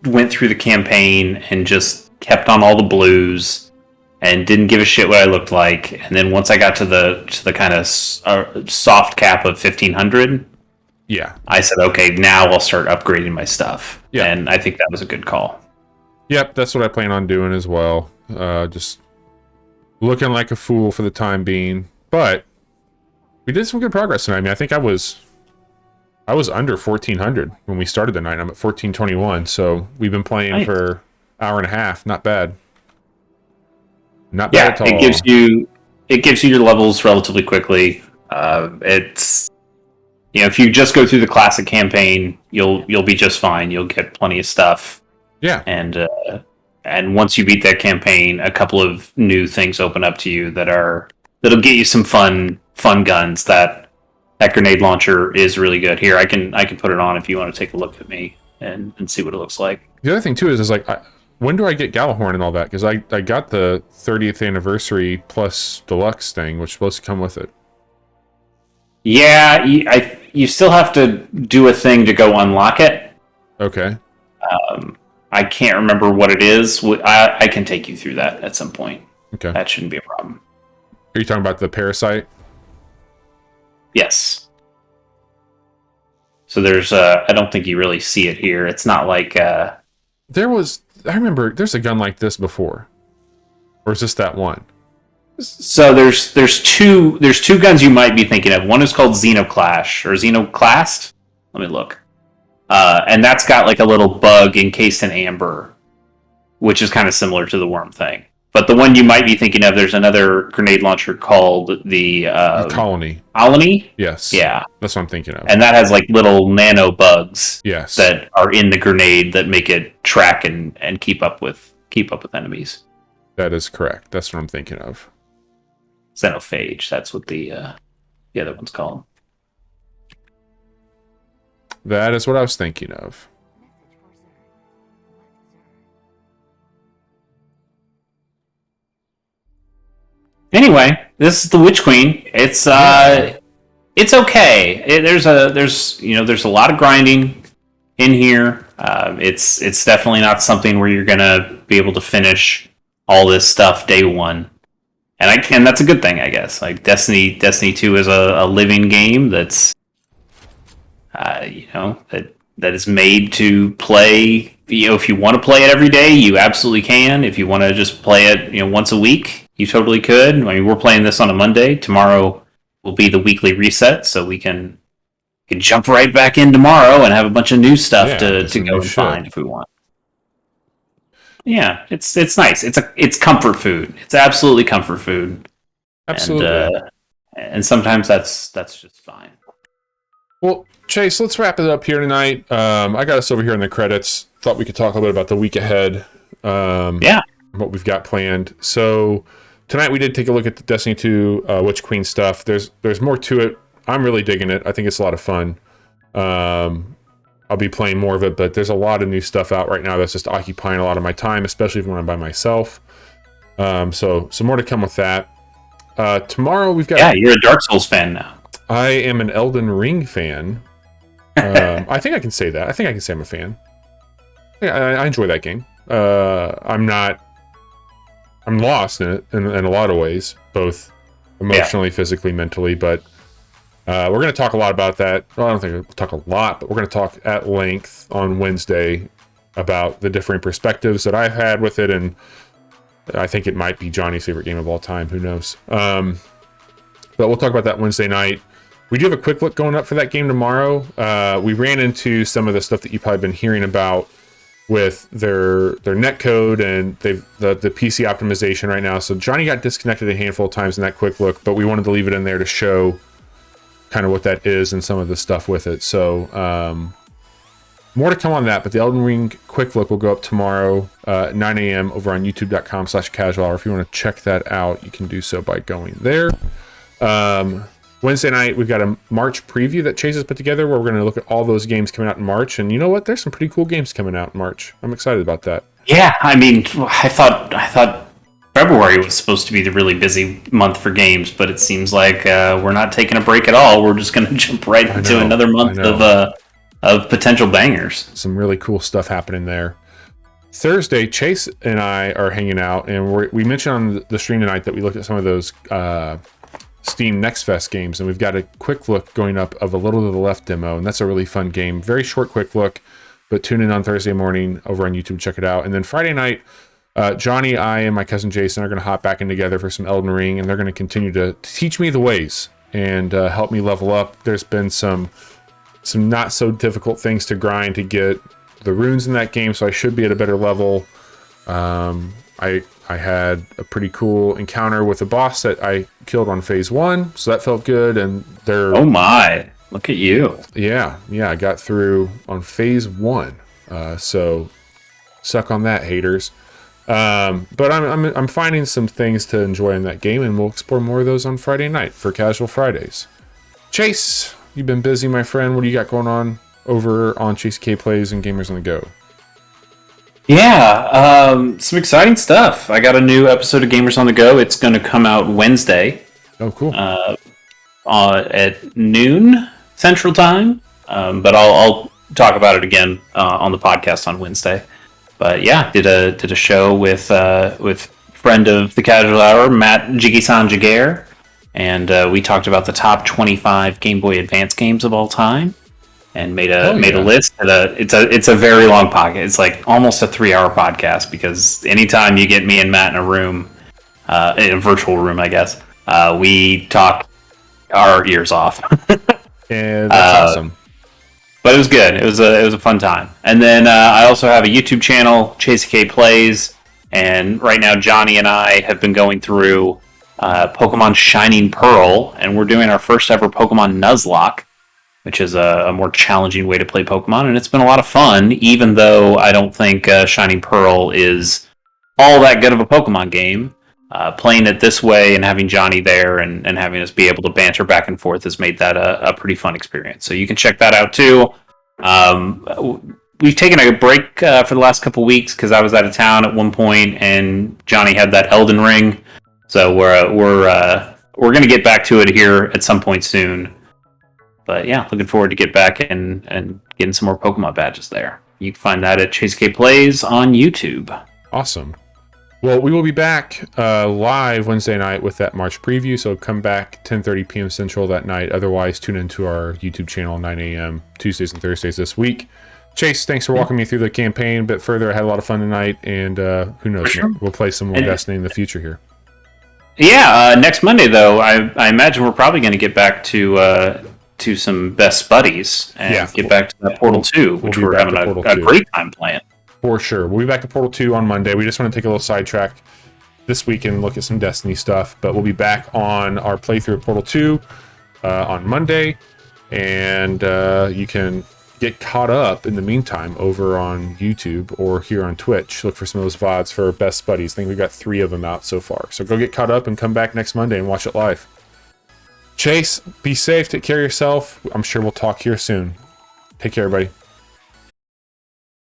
went through the campaign and just kept on all the blues and didn't give a shit what I looked like. And then once I got to the kind of soft cap of 1500, yeah. I said, okay, now I'll start upgrading my stuff. Yeah. And I think that was a good call. Yep, that's what I plan on doing as well. Just looking like a fool for the time being, but we did some good progress tonight. I mean, I think I was under 1400 when we started the night. I'm at 1421, so we've been playing Nice. for an hour and a half. Not bad. Not bad at all. It gives you your levels relatively quickly. It's if you just go through the classic campaign, you'll be just fine. You'll get plenty of stuff. Yeah. And once you beat that campaign, a couple of new things open up to you that'll get you some fun guns. That grenade launcher is really good. Here, I can put it on if you want to take a look at me and see what it looks like. The other thing too is like, when do I get Galahorn and all that? Because I got the 30th anniversary plus deluxe thing, which is supposed to come with it. Yeah, you still have to do a thing to go unlock it. Okay. I can't remember what it is. I can take you through that at some point. Okay. That shouldn't be a problem. Are you talking about the parasite? Yes. So there's I don't think you really see it here. It's not like I remember there's a gun like this before. Or is this that one? so there's two guns you might be thinking of. One is called Xenoclash or Xenoclast. Let me look. And that's got like a little bug encased in amber, which is kind of similar to the worm thing. But the one you might be thinking of, there's another grenade launcher called the Colony. Colony. Yes. Yeah, That's what I'm thinking of. and that has like little nano bugs Yes. that are in the grenade that make it track and keep up with enemies. That is correct. That's what I'm thinking of. Xenophage. That's what the other one's called. That is what I was thinking of. Anyway, this is the Witch Queen. It's okay. There's a lot of grinding in here. It's definitely not something where you're gonna be able to finish all this stuff day one. And that's a good thing, I guess. Like Destiny 2 is a living game that's that is made to play. If you want to play it every day, you absolutely can. If you want to just play it, once a week, you totally could. I mean, we're playing this on a Monday. Tomorrow will be the weekly reset, so we can jump right back in tomorrow and have a bunch of new stuff to go and find if we want. Yeah, it's nice. It's comfort food. It's absolutely comfort food. Absolutely. And sometimes that's just fine. Well, Chase, let's wrap it up here tonight. I got us over here in the credits. Thought we could talk a little bit about the week ahead. What we've got planned. So tonight we did take a look at the Destiny 2 Witch Queen stuff. There's more to it. I'm really digging it. I think it's a lot of fun. I'll be playing more of it, but there's a lot of new stuff out right now that's just occupying a lot of my time, especially when I'm by myself. So more to come with that. Tomorrow we've got... Yeah, you're a Dark Souls fan now. I am an Elden Ring fan. I think I can say that. I think I can say I'm a fan. Yeah, I enjoy that game. I'm lost in it in a lot of ways, both emotionally, physically, mentally, but we're going to talk a lot about that. Well, I don't think we'll talk a lot, but we're going to talk at length on Wednesday about the different perspectives that I've had with it, and I think it might be Johnny's favorite game of all time. Who knows? But we'll talk about that Wednesday night. We do have a quick look going up for that game tomorrow. We ran into some of the stuff that you've probably been hearing about with their net code, and they've the PC optimization right now. So Johnny got disconnected a handful of times in that quick look, but we wanted to leave it in there to show kind of what that is and some of the stuff with it. So more to come on that, but the Elden Ring quick look will go up tomorrow at 9 a.m. over on youtube.com/casual hour. If you want to check that out, you can do so by going there. Wednesday night, we've got a March preview that Chase has put together where we're going to look at all those games coming out in March. And you know what? There's some pretty cool games coming out in March. I'm excited about that. Yeah, I mean, I thought February was supposed to be the really busy month for games, but it seems like we're not taking a break at all. We're just going to jump right into another month of potential bangers. Some really cool stuff happening there. Thursday, Chase and I are hanging out, and we mentioned on the stream tonight that we looked at some of those Steam Next Fest games, and we've got a quick look going up of A Little to the Left demo, and that's a really fun game. Very short, quick look, but tune in on Thursday morning over on YouTube, check it out. And then Friday night, Johnny, I, and my cousin Jason are going to hop back in together for some Elden Ring, and they're going to continue to teach me the ways and help me level up. There's been some not so difficult things to grind to get the runes in that game, so I should be at a better level. I had a pretty cool encounter with a boss that I killed on phase 1, so that felt good. And they're oh my, look at you! Yeah, I got through on phase 1. So suck on that, haters. But I'm finding some things to enjoy in that game, and we'll explore more of those on Friday night for Casual Fridays. Chase, you've been busy, my friend. What do you got going on over on Chase K Plays and Gamers on the Go? Yeah, some exciting stuff. I got a new episode of Gamers on the Go. It's going to come out Wednesday. Oh, cool. At noon Central Time. But I'll talk about it again on the podcast on Wednesday. But yeah, did a show with friend of the Casual Hour, Matt Jiggy-san Jaguar, and we talked about the top 25 Game Boy Advance games of all time. And made a list. It's a very long podcast. It's like almost a 3-hour podcast because anytime you get me and Matt in a room, in a virtual room, I guess, we talk our ears off. And that's awesome. But it was good. It was a fun time. And then I also have a YouTube channel, Chase K Plays, and right now Johnny and I have been going through Pokemon Shining Pearl, and we're doing our first ever Pokemon Nuzlocke, which is a more challenging way to play Pokemon, and it's been a lot of fun, even though I don't think Shining Pearl is all that good of a Pokemon game. Playing it this way and having Johnny there and having us be able to banter back and forth has made that a pretty fun experience. So you can check that out too. We've taken a break for the last couple weeks because I was out of town at one point, and Johnny had that Elden Ring. So we're going to get back to it here at some point soon. But yeah, looking forward to get back and getting some more Pokemon badges there. You can find that at Chase K Plays on YouTube. Awesome. Well, we will be back live Wednesday night with that March preview, so come back 10:30 p.m. Central that night. Otherwise, tune into our YouTube channel 9 a.m. Tuesdays and Thursdays this week. Chase, thanks for walking me through the campaign a bit further. I had a lot of fun tonight, and who knows, sure. We'll play some more Destiny in the future here. Yeah, next Monday, though, I imagine we're probably going to get back to some Best Buddies and get back to that Portal 2, which we're having a great time playing. For sure. We'll be back to Portal 2 on Monday. We just want to take a little sidetrack this week and look at some Destiny stuff, but we'll be back on our playthrough of Portal 2 on Monday, and you can get caught up in the meantime over on YouTube or here on Twitch. Look for some of those VODs for Best Buddies. I think we've got 3 of them out so far. So go get caught up and come back next Monday and watch it live. Chase, be safe, take care of yourself. I'm sure we'll talk here soon. Take care, everybody.